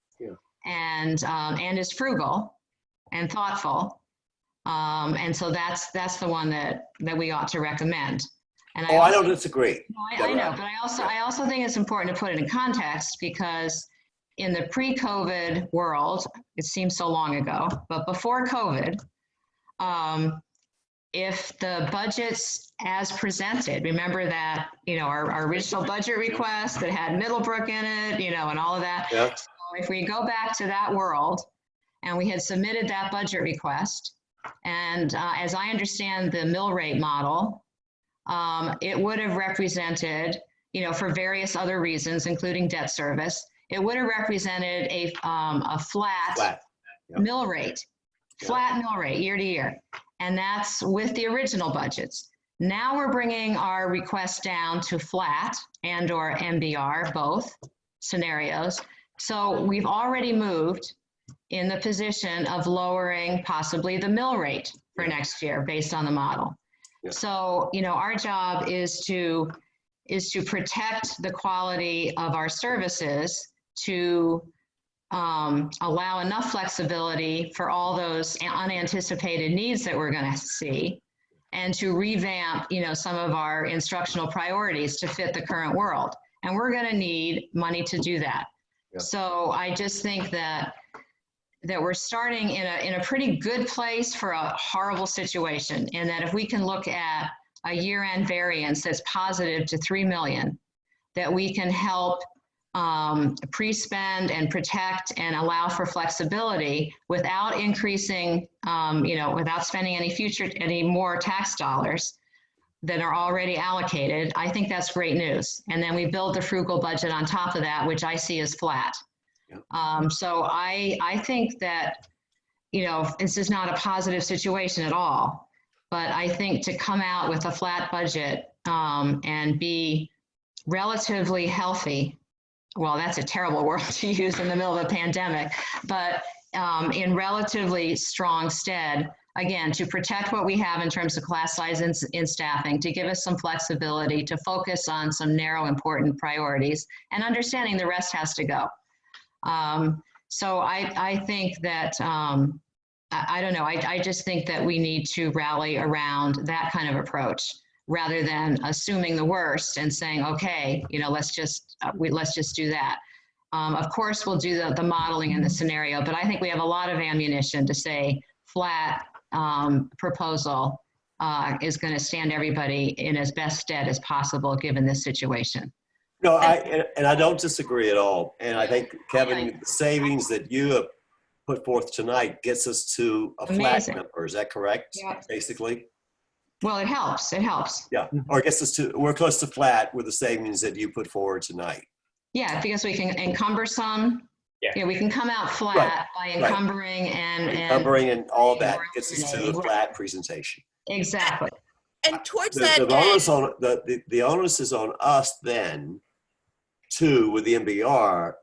and is frugal and thoughtful. And so that's the one that we ought to recommend. And I don't disagree. I know, but I also think it's important to put it in context, because in the pre-COVID world, it seems so long ago, but before COVID, if the budgets as presented, remember that, our original budget request that had Middlebrook in it, and all of that. Yeah. So if we go back to that world and we had submitted that budget request, and as I understand the mill rate model, it would have represented, for various other reasons, including debt service, it would have represented a flat mill rate, flat mill rate year to year. And that's with the original budgets. Now we're bringing our request down to flat and or MBR, both scenarios. So we've already moved in the position of lowering possibly the mill rate for next year based on the model. Yeah. So, our job is to protect the quality of our services, to allow enough flexibility for all those unanticipated needs that we're going to see, and to revamp, some of our instructional priorities to fit the current world. And we're going to need money to do that. Yeah. So I just think that that we're starting in a pretty good place for a horrible situation. And that if we can look at a year-end variance that's positive to 3 million, that we can help pre-spend and protect and allow for flexibility without increasing, without spending any more tax dollars that are already allocated. I think that's great news. And then we build the frugal budget on top of that, which I see as flat. Yep. So I think that, this is not a positive situation at all. But I think to come out with a flat budget and be relatively healthy, well, that's a terrible word to use in the middle of a pandemic, but in relatively strong stead, again, to protect what we have in terms of class size and staffing, to give us some flexibility, to focus on some narrow, important priorities, and understanding the rest has to go. So I think that, I don't know, I just think that we need to rally around that kind of approach rather than assuming the worst and saying, okay, let's just do that. Of course, we'll do the modeling and the scenario, but I think we have a lot of ammunition to say flat proposal is going to stand everybody in as best stead as possible given this situation. No, I don't disagree at all. And I think, Kevin, the savings that you have put forth tonight gets us to a flat number. Is that correct? Yeah. Basically? Well, it helps. It helps. Yeah. Or it gets us to, we're close to flat with the savings that you put forward tonight. Yeah, because we can encumber some. Yeah, we can come out flat by encumbering and all that gets us to the flat presentation. Exactly. And towards the onus is on us then to, with the MBR,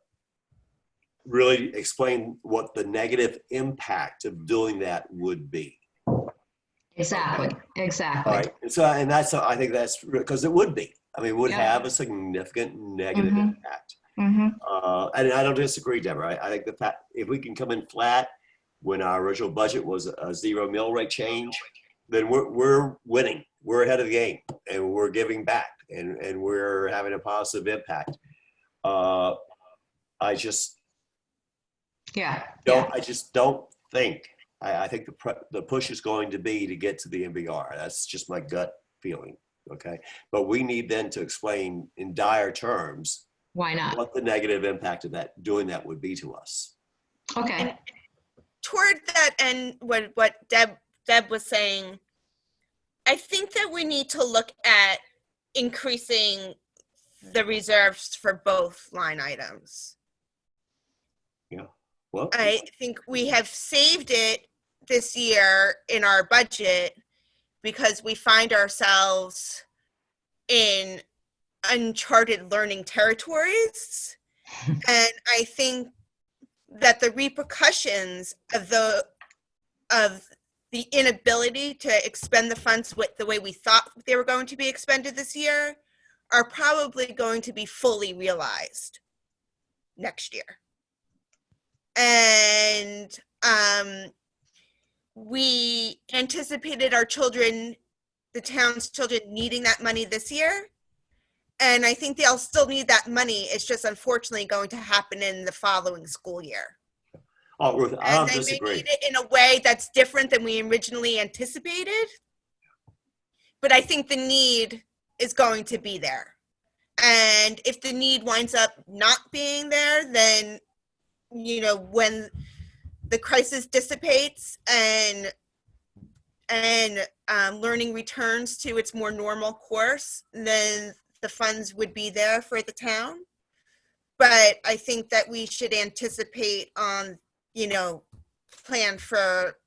really explain what the negative impact of doing that would be. Exactly. Okay. Exactly. All right. And that's, I think that's because it would be. I mean, it would have a significant negative impact. And I don't disagree, Deborah. I think the fact, if we can come in flat when our original budget was a 0 mill rate change, then we're winning. We're ahead of the game and we're giving back and we're having a positive impact. I just don't think, I think the push is going to be to get to the MBR. That's just my gut feeling. Okay. But we need then to explain in dire terms, why not, what the negative impact of that doing that would be to us. Okay. And toward that end, what Deb was saying, I think that we need to look at increasing the reserves for both line items. Yeah. Well, I think we have saved it this year in our budget because we find ourselves in uncharted learning territories. And I think that the repercussions of the inability to expend the funds with the way we thought they were going to be expended this year are probably going to be fully realized next year. And we anticipated our children, the town's children, needing that money this year. And I think they'll still need that money. It's just unfortunately going to happen in the following school year. Oh, Ruth, I don't disagree. And they may need it in a way that's different than we originally anticipated. But I think the need is going to be there. And if the need winds up not being there, then, when the crisis dissipates and learning returns to its more normal course, then the funds would be there for the town. But I think that we should anticipate on, plan for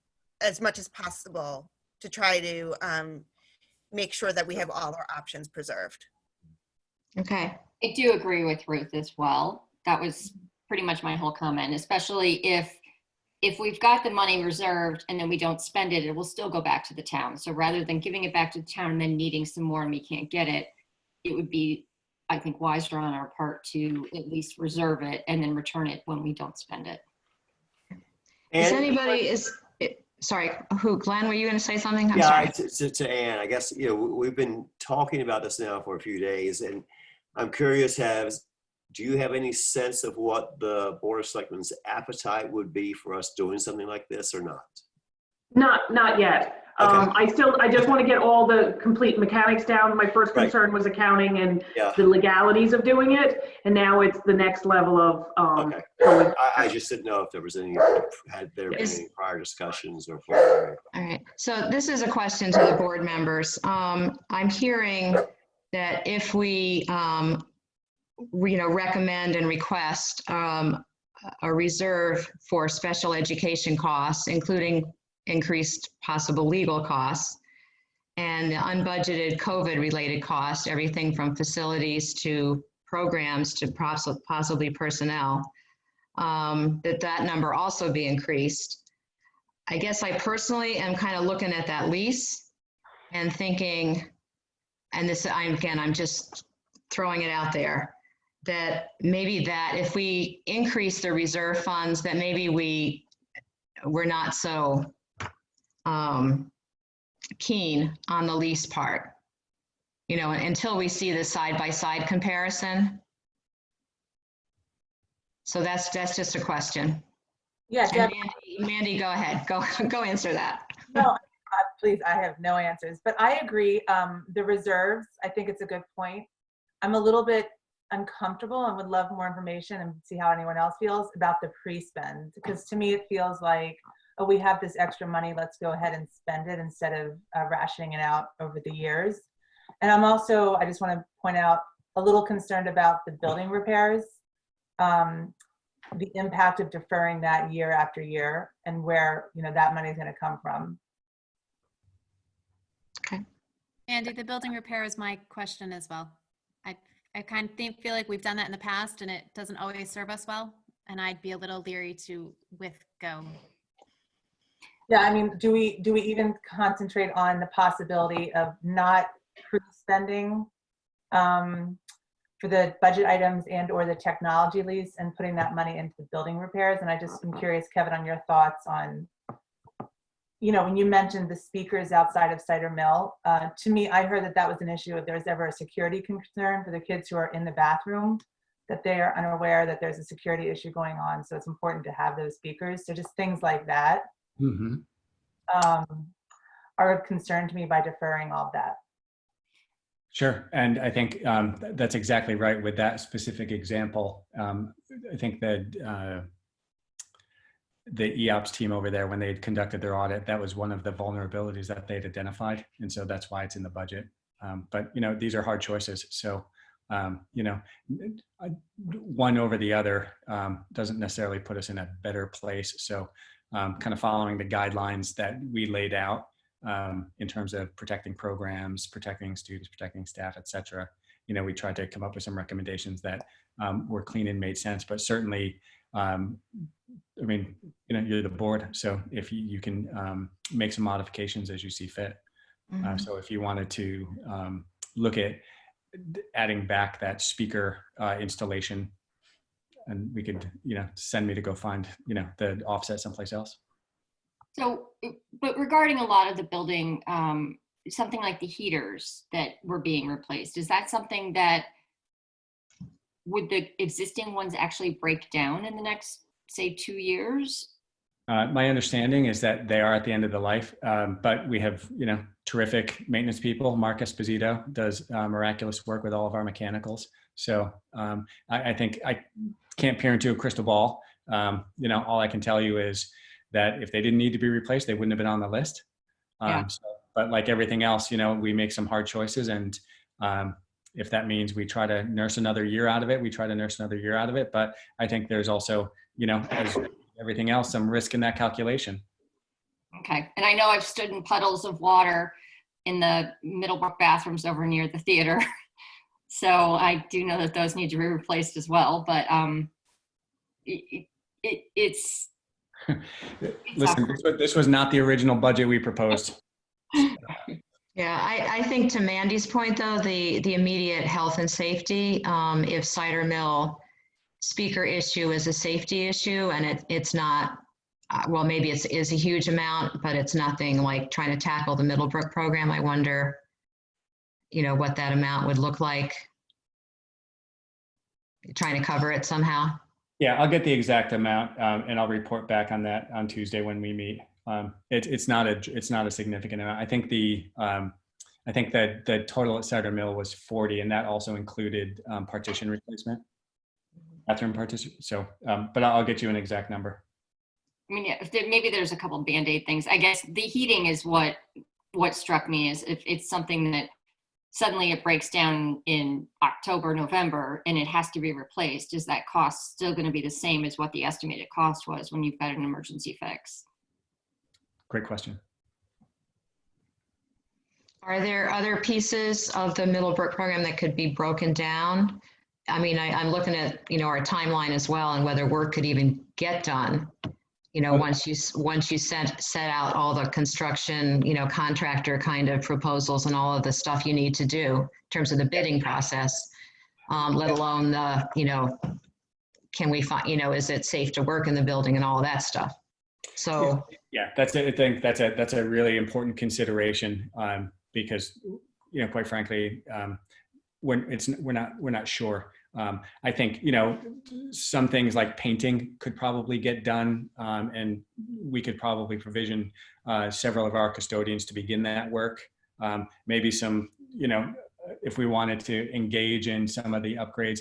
as much as possible to try to make sure that we have all our options preserved. Okay. I do agree with Ruth as well. That was pretty much my whole comment, especially if we've got the money reserved and then we don't spend it, it will still go back to the town. So rather than giving it back to the town and then needing some more and we can't get it, it would be, I think, wiser on our part to at least reserve it and then return it when we don't spend it. Sorry, Glenn, were you going to say something? I'm sorry. sorry. To Ann, I guess, we've been talking about this now for a few days and I'm curious, do you have any sense of what the Board of Selectmen's appetite would be for us doing something like this or not? Not yet. Okay. I just want to get all the complete mechanics down. My first Right. concern was accounting and Yeah. the legalities of doing it. And now it's the next level of, Okay. I just didn't know if there was any, had there been any prior discussions or. All right, so this is a question to the board members. I'm hearing that if we, recommend and request a reserve for special education costs, including increased possible legal costs, and the unbudgeted COVID-related costs, everything from facilities to programs to possibly personnel, that number also be increased. I guess I personally am kind of looking at that lease and thinking, and this, I'm just throwing it out there, that maybe that if we increase the reserve funds, that maybe we're not so keen on the lease part, until we see the side-by-side comparison. So that's just a question. Yeah, Deb, Mandy, go ahead. Go answer that. no, please, I have no answers, but I agree. The reserves, I think it's a good point. I'm a little bit uncomfortable and would love more information and see how anyone else feels about the pre-spend, because to me it feels like, oh, we have this extra money, let's go ahead and spend it instead of rationing it out over the years. And I'm also, I just want to point out, a little concerned about the building repairs, the impact of deferring that year after year, and where that money is going to come from. Okay. Andy, the building repair is my question as well. I kind of feel like we've done that in the past and it doesn't always serve us well. And I'd be a little leery to go. Yeah, I mean, do we even concentrate on the possibility of not pre-spending for the budget items and or the technology lease and putting that money into the building repairs? And I just am curious, Kevin, on your thoughts on, when you mentioned the speakers outside of Cider Mill, to me, I heard that was an issue if there's ever a security concern for the kids who are in the bathroom, that they are unaware that there's a security issue going on. So it's important to have those speakers. So just things like that are of concern to me by deferring all of that. Sure, and I think that's exactly right with that specific example. I think that the EOPS team over there, when they had conducted their audit, that was one of the vulnerabilities that they'd identified, and so that's why it's in the budget. But these are hard choices, so one over the other doesn't necessarily put us in a better place. So kind of following the guidelines that we laid out in terms of protecting programs, protecting students, protecting staff, et cetera. We tried to come up with some recommendations that were clean and made sense, but certainly, you're the board. So if you can make some modifications as you see fit. So if you wanted to look at adding back that speaker installation, and we could, send me to go find, the offset someplace else. So, but regarding a lot of the building, something like the heaters that were being replaced, is that something that would the existing ones actually break down in the next, say, 2 years? My understanding is that they are at the end of the life, but we have, terrific maintenance people. Mark Esposito does miraculous work with all of our mechanicals. So I think I can't peer into a crystal ball. All I can tell you is that if they didn't need to be replaced, they wouldn't have been on the list. But like everything else, we make some hard choices, and if that means we try to nurse another year out of it, we try to nurse another year out of it. But I think there's also, as everything else, some risk in that calculation. Okay. And I know I've stood in puddles of water in the Middlebrook bathrooms over near the theater. So I do know that those need to be replaced as well. But it's Listen, this was not the original budget we proposed. Yeah, I think to Mandy's point, though, the immediate health and safety, if Cider Mill speaker issue is a safety issue and it's not, well, maybe it is a huge amount, but it's nothing like trying to tackle the Middlebrook program. I wonder, what that amount would look like. trying to cover it somehow? Yeah, I'll get the exact amount and I'll report back on that on Tuesday when we meet. It's not a significant amount. I think that the total at Sutter Mill was 40, and that also included partition replacement, bathroom partition. So, but I'll get you an exact number. I mean, yeah, maybe there's a couple Band-Aid things. I guess the heating is what struck me, is if it's something that suddenly it breaks down in October, November, and it has to be replaced, is that cost still going to be the same as what the estimated cost was when you've got an emergency fix? Great question. Are there other pieces of the Middlebrook program that could be broken down? I mean, I'm looking at, our timeline as well, and whether work could even get done. Once you set out all the construction, contractor kind of proposals and all of the stuff you need to do in terms of the bidding process, let alone the, can we find, is it safe to work in the building and all of that stuff. So yeah, I think that's a really important consideration because, quite frankly, we're not sure. I think, some things like painting could probably get done, and we could probably provision several of our custodians to begin that work. Maybe some, if we wanted to engage in some of the upgrades,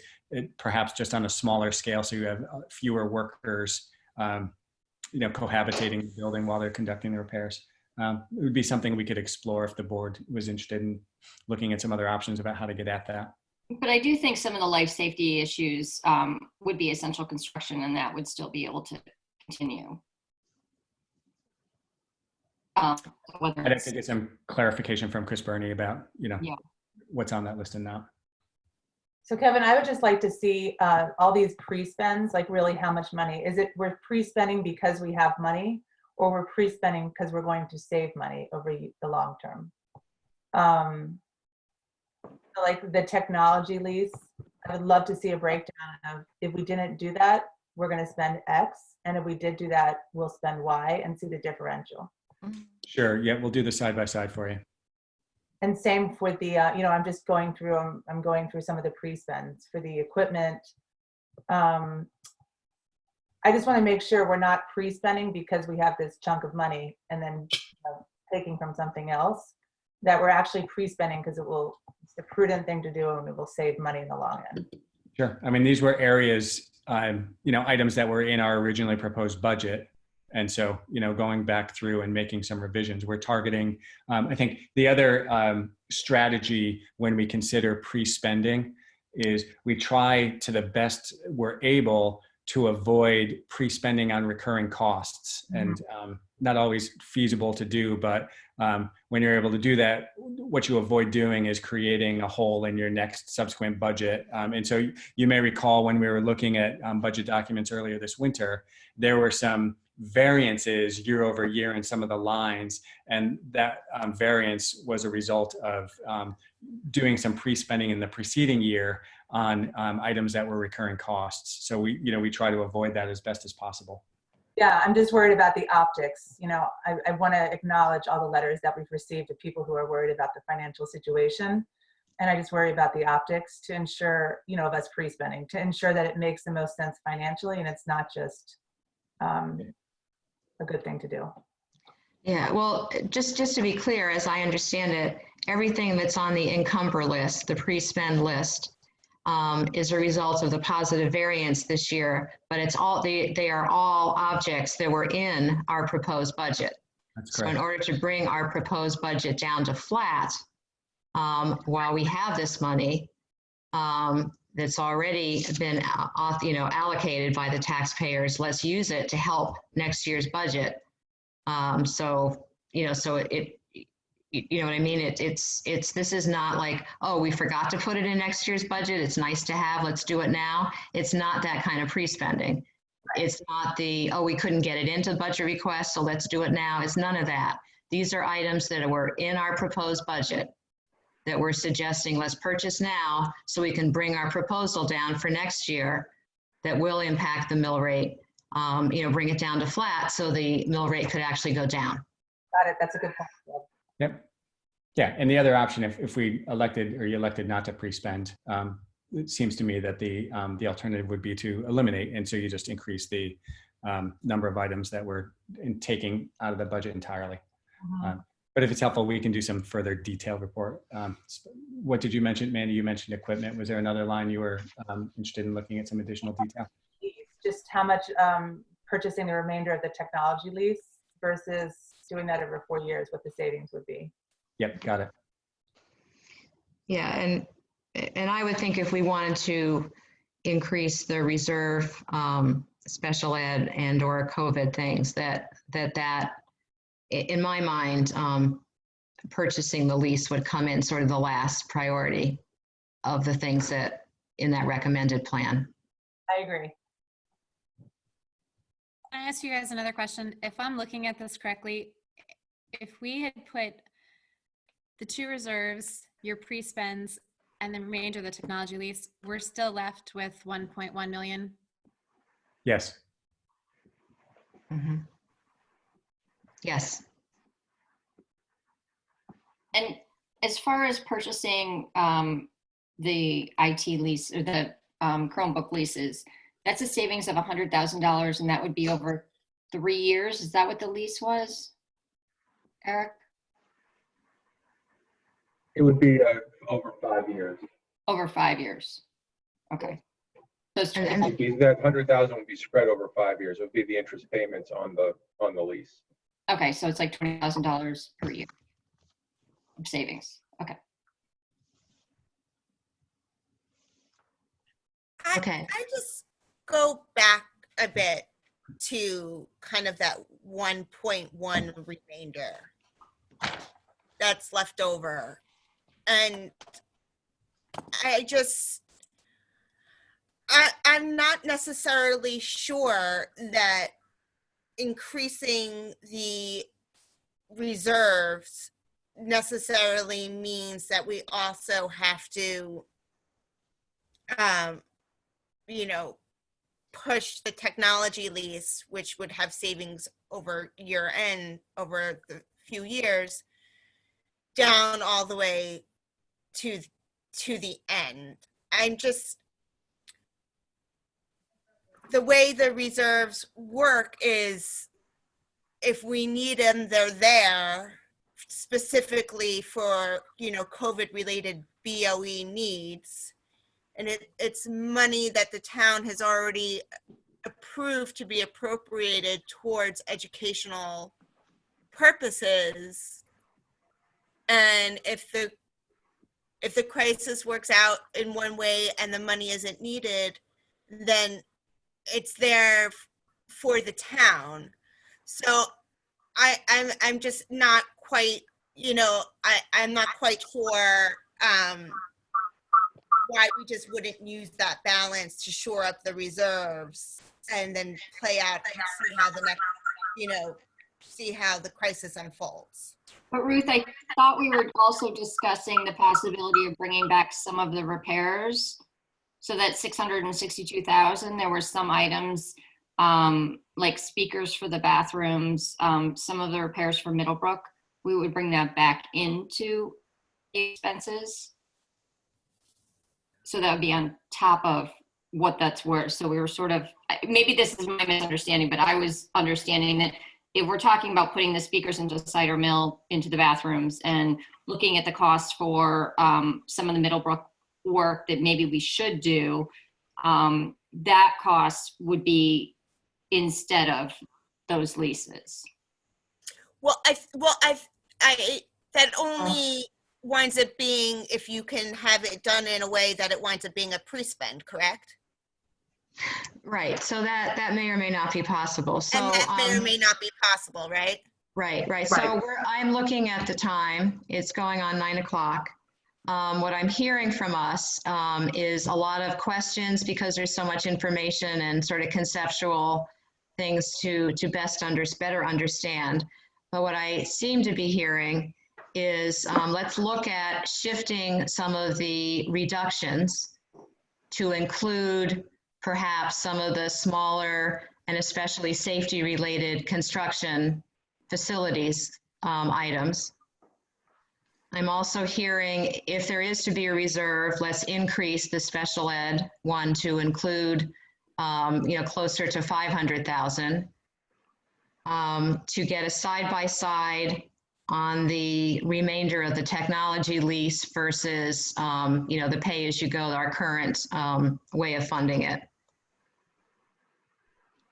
perhaps just on a smaller scale, so you have fewer workers, cohabitating the building while they're conducting the repairs. It would be something we could explore if the board was interested in looking at some other options about how to get at that. But I do think some of the life safety issues would be essential construction, and that would still be able to continue. I'd have to get some clarification from Chris Burney about, what's on that list and not. So Kevin, I would just like to see all these pre-spends, like really how much money. Is it we're pre-spending because we have money, or we're pre-spending because we're going to save money over the long term? Like the technology lease, I would love to see a breakdown of, if we didn't do that, we're going to spend X, and if we did do that, we'll spend Y, and see the differential. Sure. Yeah, we'll do the side by side for you. And same with the, I'm just going through, I'm going through some of the pre-spends for the equipment. I just want to make sure we're not pre-spending because we have this chunk of money and then taking from something else, that we're actually pre-spending because it's the prudent thing to do, and it will save money in the long end. Sure. I mean, these were areas, items that were in our originally proposed budget. And so, going back through and making some revisions, we're targeting, I think the other strategy when we consider pre-spending is we try to the best we're able to avoid pre-spending on recurring costs. And not always feasible to do, but when you're able to do that, what you avoid doing is creating a hole in your next subsequent budget. And so you may recall when we were looking at budget documents earlier this winter, there were some variances year over year in some of the lines, and that variance was a result of doing some pre-spending in the preceding year on items that were recurring costs. So we try to avoid that as best as possible. Yeah, I'm just worried about the optics. I want to acknowledge all the letters that we've received of people who are worried about the financial situation. And I just worry about the optics to ensure, of us pre-spending, to ensure that it makes the most sense financially and it's not just a good thing to do. Yeah, well, just to be clear, as I understand it, everything that's on the encumber list, the pre-spend list, is a result of the positive variance this year, but it's all they are all objects that were in our proposed budget. That's correct. So in order to bring our proposed budget down to flat, while we have this money that's already been allocated by the taxpayers, let's use it to help next year's budget. So it you know what I mean? This is not like, oh, we forgot to put it in next year's budget. It's nice to have, let's do it now. It's not that kind of pre-spending. It's not oh, we couldn't get it into budget request, so let's do it now. It's none of that. These are items that were in our proposed budget that we're suggesting let's purchase now so we can bring our proposal down for next year that will impact the mill rate, bring it down to flat so the mill rate could actually go down. Got it. That's a good point. Yep. Yeah. And the other option, if we elected or you elected not to pre-spend, it seems to me that the alternative would be to eliminate, and so you just increase the number of items that we're taking out of the budget entirely. But if it's helpful, we can do some further detailed report. What did you mention, Mandy? You mentioned equipment. Was there another line you were interested in looking at some additional detail? Just how much purchasing the remainder of the technology lease versus doing that over 4 years, what the savings would be. Yep, got it. Yeah, and I would think if we wanted to increase the reserve, special ed and or COVID things, that in my mind, purchasing the lease would come in sort of the last priority of the things that in that recommended plan. I agree. Can I ask you guys another question? If I'm looking at this correctly, if we had put the 2 reserves, your pre-spends, and the remainder of the technology lease, we're still left with 1.1 million. Yes. Mm-hmm. Yes. And as far as purchasing the IT lease or the Chromebook leases, that's a savings of $100,000, and that would be over 3 years. Is that what the lease was, Eric? It would be over 5 years. Over 5 years. Okay. So it's That 100,000 would be spread over 5 years. It would be the interest payments on the lease. okay, so it's like $20,000 per year of savings. Okay. Okay. I just go back a bit to kind of that 1.1 remainder that's left over. And I'm not necessarily sure that increasing the reserves necessarily means that we also have to, push the technology lease, which would have savings over year end, over the few years, down all the way to the end. I'm just, the way the reserves work is if we need them, they're there specifically for, COVID related BOE needs. And it's money that the town has already approved to be appropriated towards educational purposes. And if the crisis works out in one way and the money isn't needed, then it's there for the town. So I'm just not quite, I'm not quite sure why we just wouldn't use that balance to shore up the reserves and then play out and see how the next, see how the crisis unfolds. But Ruth, I thought we were also discussing the possibility of bringing back some of the repairs. So that 662,000, there were some items like speakers for the bathrooms, some of the repairs for Middlebrook. We would bring that back into the expenses. So that would be on top of what that's worth. So we were sort of, maybe this is my misunderstanding, but I was understanding that if we're talking about putting the speakers into cider mill into the bathrooms and looking at the cost for some of the Middlebrook work that maybe we should do, that cost would be instead of those leases. Well, that only winds up being if you can have it done in a way that it winds up being a pre-spend, correct? Right. So that may or may not be possible. So and that may or may not be possible, right? Right. So I'm looking at the time. It's going on 9 o'clock. What I'm hearing from us is a lot of questions because there's so much information and sort of conceptual things to better understand. But what I seem to be hearing is let's look at shifting some of the reductions to include perhaps some of the smaller and especially safety related construction facilities items. I'm also hearing if there is to be a reserve, let's increase the special ed one to include, closer to 500,000 to get a side-by-side on the remainder of the technology lease versus, the pay-as-you-go, our current way of funding it.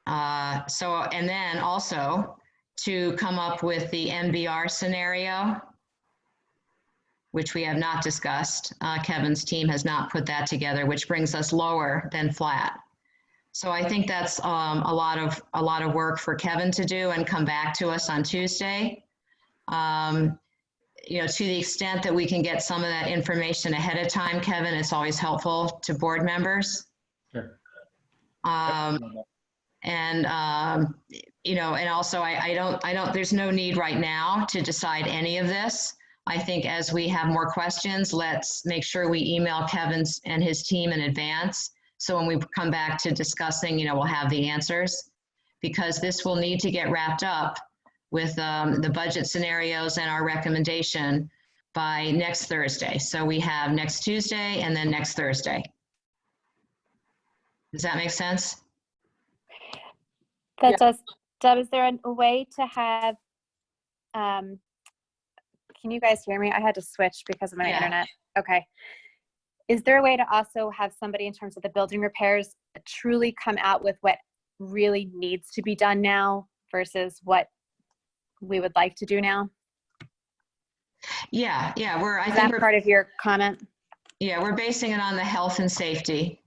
And then also to come up with the MBR scenario, which we have not discussed. Kevin's team has not put that together, which brings us lower than flat. So I think that's a lot of work for Kevin to do and come back to us on Tuesday. To the extent that we can get some of that information ahead of time, Kevin, it's always helpful to board members. Sure. And also there's no need right now to decide any of this. I think as we have more questions, let's make sure we email Kevin and his team in advance. So when we come back to discussing, we'll have the answers, because this will need to get wrapped up with the budget scenarios and our recommendation by next Thursday. So we have next Tuesday and then next Thursday. Does that make sense? That does. Deb, is there a way to have, can you guys hear me? I had to switch because of my internet. Okay. Is there a way to also have somebody in terms of the building repairs truly come out with what really needs to be done now versus what we would like to do now? Yeah. I Is think that part of your comment? Yeah, we're basing it on the health and safety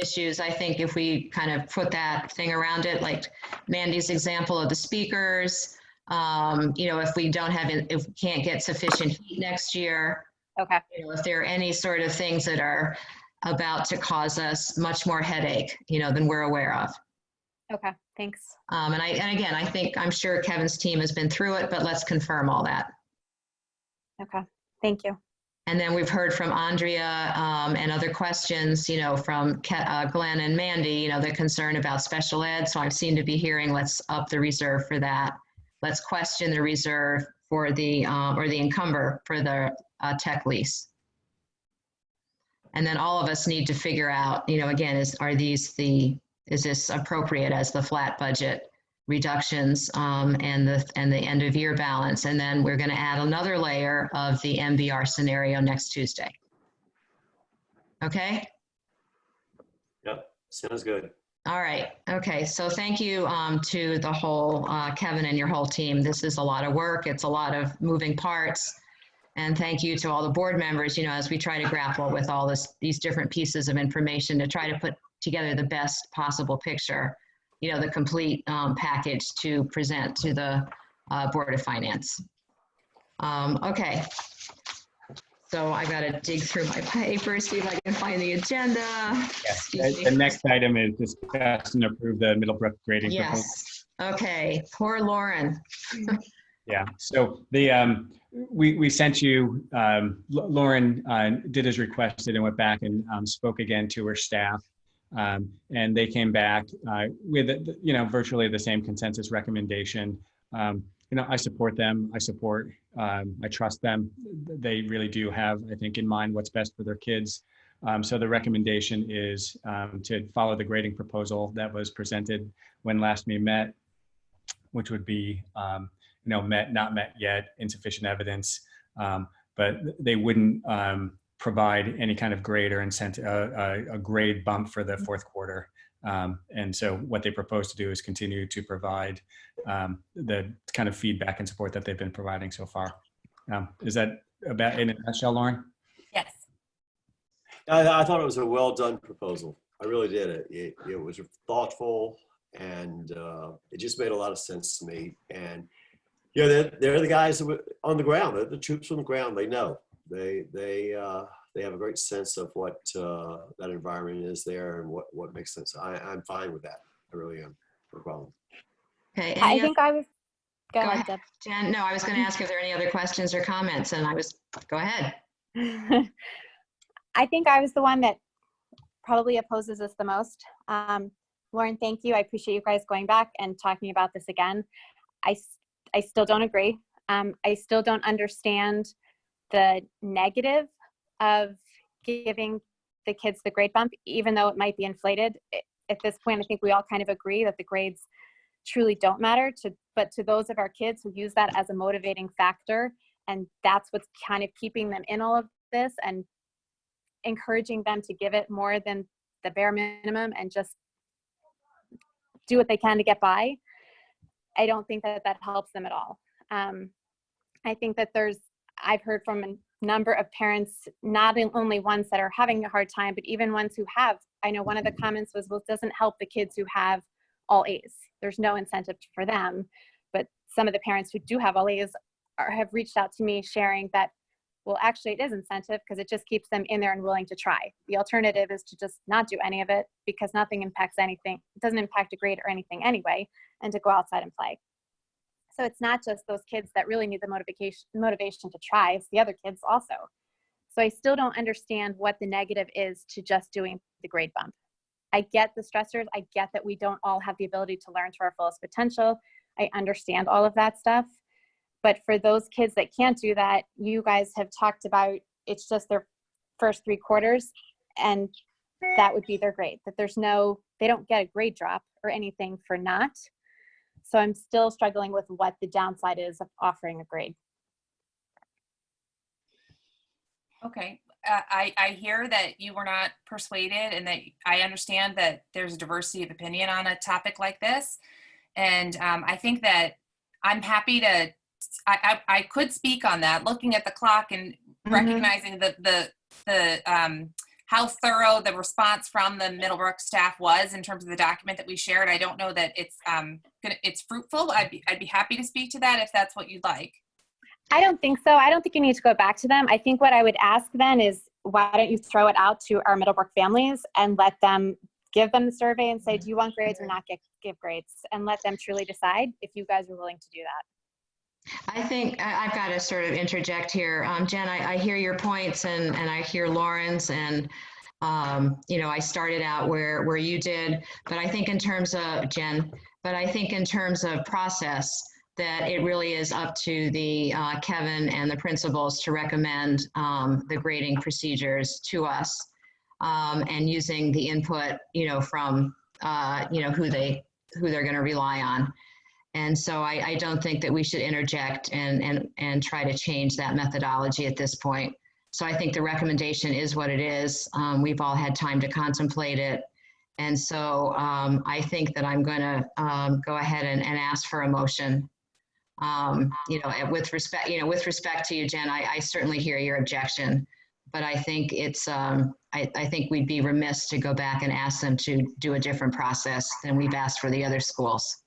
issues. I think if we kind of put that thing around it, like Mandy's example of the speakers, if we can't get sufficient heat next year, if there are any sort of things that are about to cause us much more headache, than we're aware of. Okay, thanks. And again, I'm sure Kevin's team has been through it, but let's confirm all that. Okay, thank you. And then we've heard from Andrea and other questions, from Glenn and Mandy, the concern about special ed. So I seem to be hearing, let's up the reserve for that. Let's question the reserve for the, or the encumber for the tech lease. And then all of us need to figure out, again, is this appropriate as the flat budget reductions and the end of year balance? And then we're going to add another layer of the MBR scenario next Tuesday. Okay? Yep, sounds good. All right. Okay. So thank you to the whole Kevin and your whole team. This is a lot of work. It's a lot of moving parts. And thank you to all the board members, as we try to grapple with all these different pieces of information to try to put together the best possible picture, the complete package to present to the Board of Finance. Okay. So I got to dig through my papers, see if I can find the agenda. Yes. The next item is discuss and approve the Middlebrook grading proposal. Yes. Okay. Poor Lauren. Yeah. So we sent you, Lauren did as requested and went back and spoke again to her staff. And they came back with, virtually the same consensus recommendation. I support them. I trust them. They really do have, I think, in mind what's best for their kids. So the recommendation is to follow the grading proposal that was presented when last we met, which would be, met, not met yet, insufficient evidence, but they wouldn't provide any kind of grade or incentive, a grade bump for the fourth quarter. And so what they propose to do is continue to provide the kind of feedback and support that they've been providing so far. Is that about in a nutshell, Lauren? Yes. I thought it was a well done proposal. I really did. It was thoughtful, and it just made a lot of sense to me. And they're the guys on the ground. They're the troops on the ground. They know. They have a great sense of what that environment is there and what makes sense. I'm fine with that. I really am. No problem. Okay. I think I was. Go ahead, Deb. Jen, no, I was going to ask if there are any other questions or comments, and go ahead. I think I was the one that probably opposes this the most. Lauren, thank you. I appreciate you guys going back and talking about this again. I still don't agree. I still don't understand the negative of giving the kids the grade bump, even though it might be inflated. At this point, I think we all kind of agree that the grades truly don't matter, but to those of our kids who use that as a motivating factor, and that's what's kind of keeping them in all of this and encouraging them to give it more than the bare minimum and just do what they can to get by, I don't think that that helps them at all. I think that I've heard from a number of parents, not only ones that are having a hard time, but even ones who have. I know one of the comments was, well, it doesn't help the kids who have all A's. There's no incentive for them. But some of the parents who do have all A's have reached out to me sharing that, well, actually it is incentive because it just keeps them in there and willing to try. The alternative is to just not do any of it because nothing impacts anything. It doesn't impact a grade or anything anyway, and to go outside and play. So it's not just those kids that really need the motivation to try, it's the other kids also. So I still don't understand what the negative is to just doing the grade bump. I get the stressors. I get that we don't all have the ability to learn to our fullest potential. I understand all of that stuff. But for those kids that can't do that, you guys have talked about it's just their first 3 quarters and that would be their grade. That they don't get a grade drop or anything for not. So I'm still struggling with what the downside is of offering a grade. Okay, I hear that you were not persuaded, and that I understand that there's a diversity of opinion on a topic like this. And I think that I'm happy to, I could speak on that, looking at the clock and recognizing the how thorough the response from the Middlebrook staff was in terms of the document that we shared. I don't know that it's fruitful. I'd be happy to speak to that if that's what you'd like. I don't think so. I don't think you need to go back to them. I think what I would ask then is, why don't you throw it out to our Middlebrook families and give them the survey and say, do you want grades or not give grades? And let them truly decide if you guys are willing to do that. I think I've got to sort of interject here. Jen, I hear your points and I hear Lauren's, and I started out where you did, but I think in terms of process, that it really is up to the Kevin and the principals to recommend the grading procedures to us, and using the input, from who they're going to rely on. And so I don't think that we should interject and try to change that methodology at this point. So I think the recommendation is what it is. We've all had time to contemplate it. And so I think that I'm going to go ahead and ask for a motion. With respect to you, Jen, I certainly hear your objection, but I think I think we'd be remiss to go back and ask them to do a different process than we've asked for the other schools.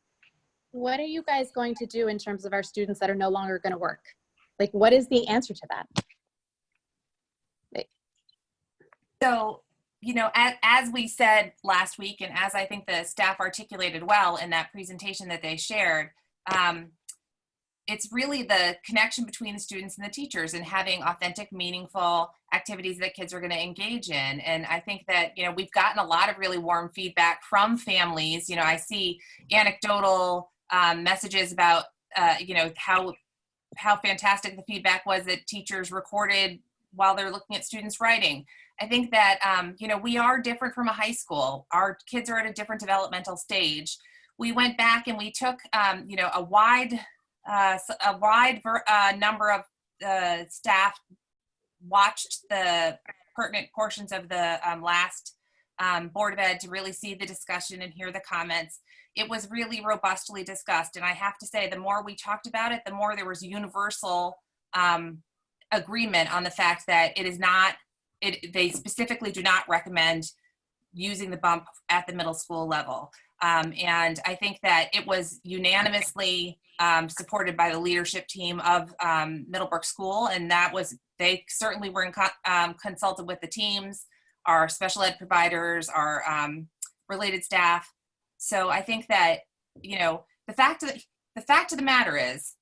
What are you guys going to do in terms of our students that are no longer going to work? Like, what is the answer to that? So, as we said last week, and as I think the staff articulated well in that presentation that they shared, it's really the connection between the students and the teachers and having authentic, meaningful activities that kids are going to engage in. And I think that, we've gotten a lot of really warm feedback from families. I see anecdotal messages about, how fantastic the feedback was that teachers recorded while they're looking at students writing. I think that, we are different from a high school. Our kids are at a different developmental stage. We went back and we took, a wide number of staff watched the pertinent portions of the last Board of Ed to really see the discussion and hear the comments. It was really robustly discussed. And I have to say, the more we talked about it, the more there was universal agreement on the fact that they specifically do not recommend using the bump at the middle school level. And I think that it was unanimously supported by the leadership team of Middlebrook School, and they certainly were consulted with the teams, our special ed providers, our related staff. So I think that the fact of the matter is,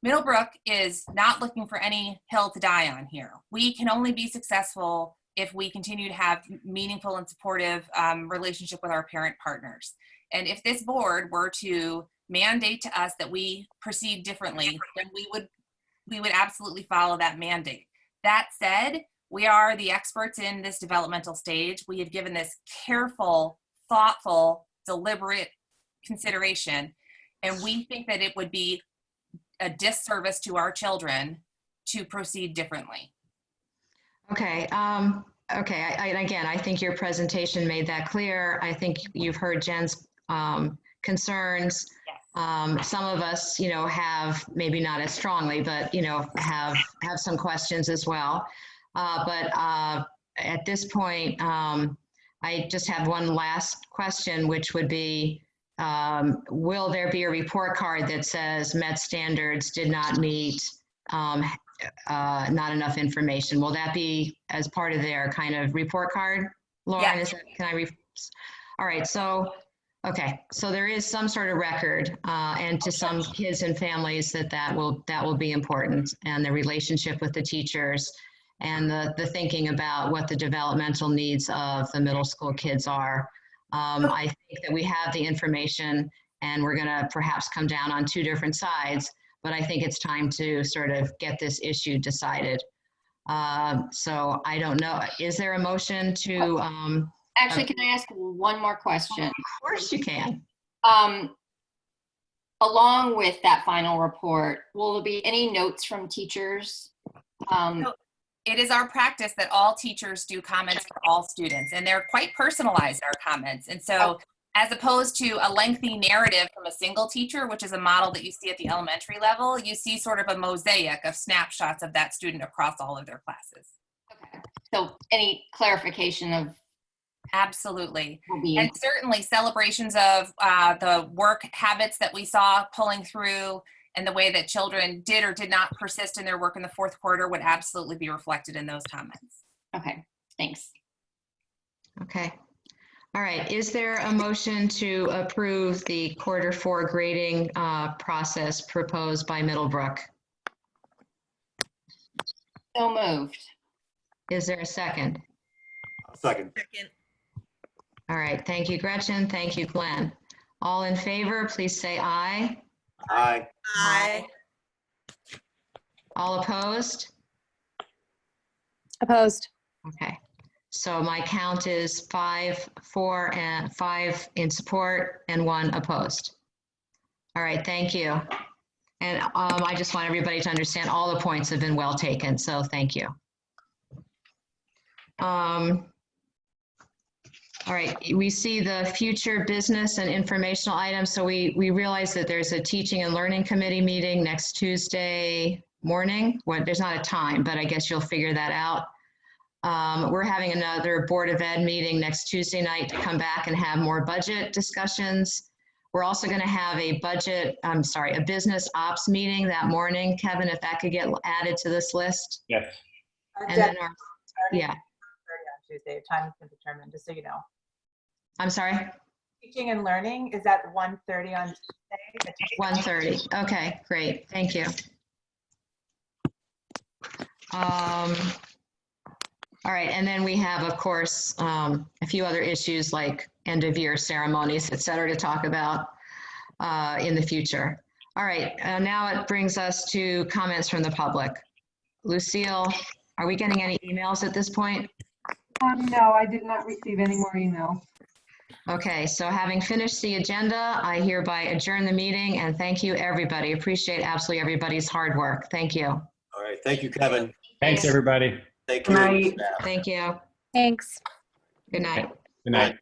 Middlebrook is not looking for any hill to die on here. We can only be successful if we continue to have meaningful and supportive relationship with our parent partners. And if this board were to mandate to us that we proceed differently, then we would absolutely follow that mandate. That said, we are the experts in this developmental stage. We have given this careful, thoughtful, deliberate consideration, and we think that it would be a disservice to our children to proceed differently. Okay. Okay. Again, I think your presentation made that clear. I think you've heard Jen's concerns. Yes. Some of us, have, maybe not as strongly, but, have some questions as well. But at this point, I just have one last question, which would be, will there be a report card that says met standards, did not meet, not enough information? Will that be as part of their kind of report card, Lauren? Yes. All right, so, okay, so there is some sort of record, and to some kids and families that will be important, and the relationship with the teachers, and the thinking about what the developmental needs of the middle school kids are. I think that we have the information, and we're going to perhaps come down on two different sides, but I think it's time to sort of get this issue decided. So I don't know. Is there a motion to? Actually, can I ask one more question? Of course you can. Along with that final report, will there be any notes from teachers? So it is our practice that all teachers do comments for all students, and they're quite personalized, our comments. And so as opposed to a lengthy narrative from a single teacher, which is a model that you see at the elementary level, you see sort of a mosaic of snapshots of that student across all of their classes. Okay. So any clarification of? Absolutely. And certainly celebrations of the work habits that we saw pulling through, and the way that children did or did not persist in their work in the fourth quarter would absolutely be reflected in those comments. Okay, thanks. Okay. All right. Is there a motion to approve the quarter 4 grading process proposed by Middlebrook? So moved. Is there a second? Second. All right. Thank you, Gretchen. Thank you, Glenn. All in favor, please say aye. Aye. Aye. All opposed? Opposed. Okay. So my count is 5 for, and 5 in support and 1 opposed. All right, thank you. And I just want everybody to understand all the points have been well taken, so thank you. All right, we see the future business and informational items. So we realize that there's a teaching and learning committee meeting next Tuesday morning. Well, there's not a time, but I guess you'll figure that out. We're having another Board of Ed meeting next Tuesday night to come back and have more budget discussions. We're also going to have a business ops meeting that morning. Kevin, if that could get added to this list. Yes. And then yeah. On Tuesday, time has been determined, just so you know. I'm sorry? Teaching and learning is at 1:30 on Tuesday. 1:30. Okay, great. Thank you. All right, and then we have, of course, a few other issues like end of year ceremonies, et cetera, to talk about in the future. All right, now it brings us to comments from the public. Lucille, are we getting any emails at this point? No, I did not receive any more emails. Okay, so having finished the agenda, I hereby adjourn the meeting, and thank you, everybody. Appreciate absolutely everybody's hard work. Thank you. All right. Thank you, Kevin. Thanks, everybody. Thank you. Good night. Thank you. Thanks. Good night. Good night.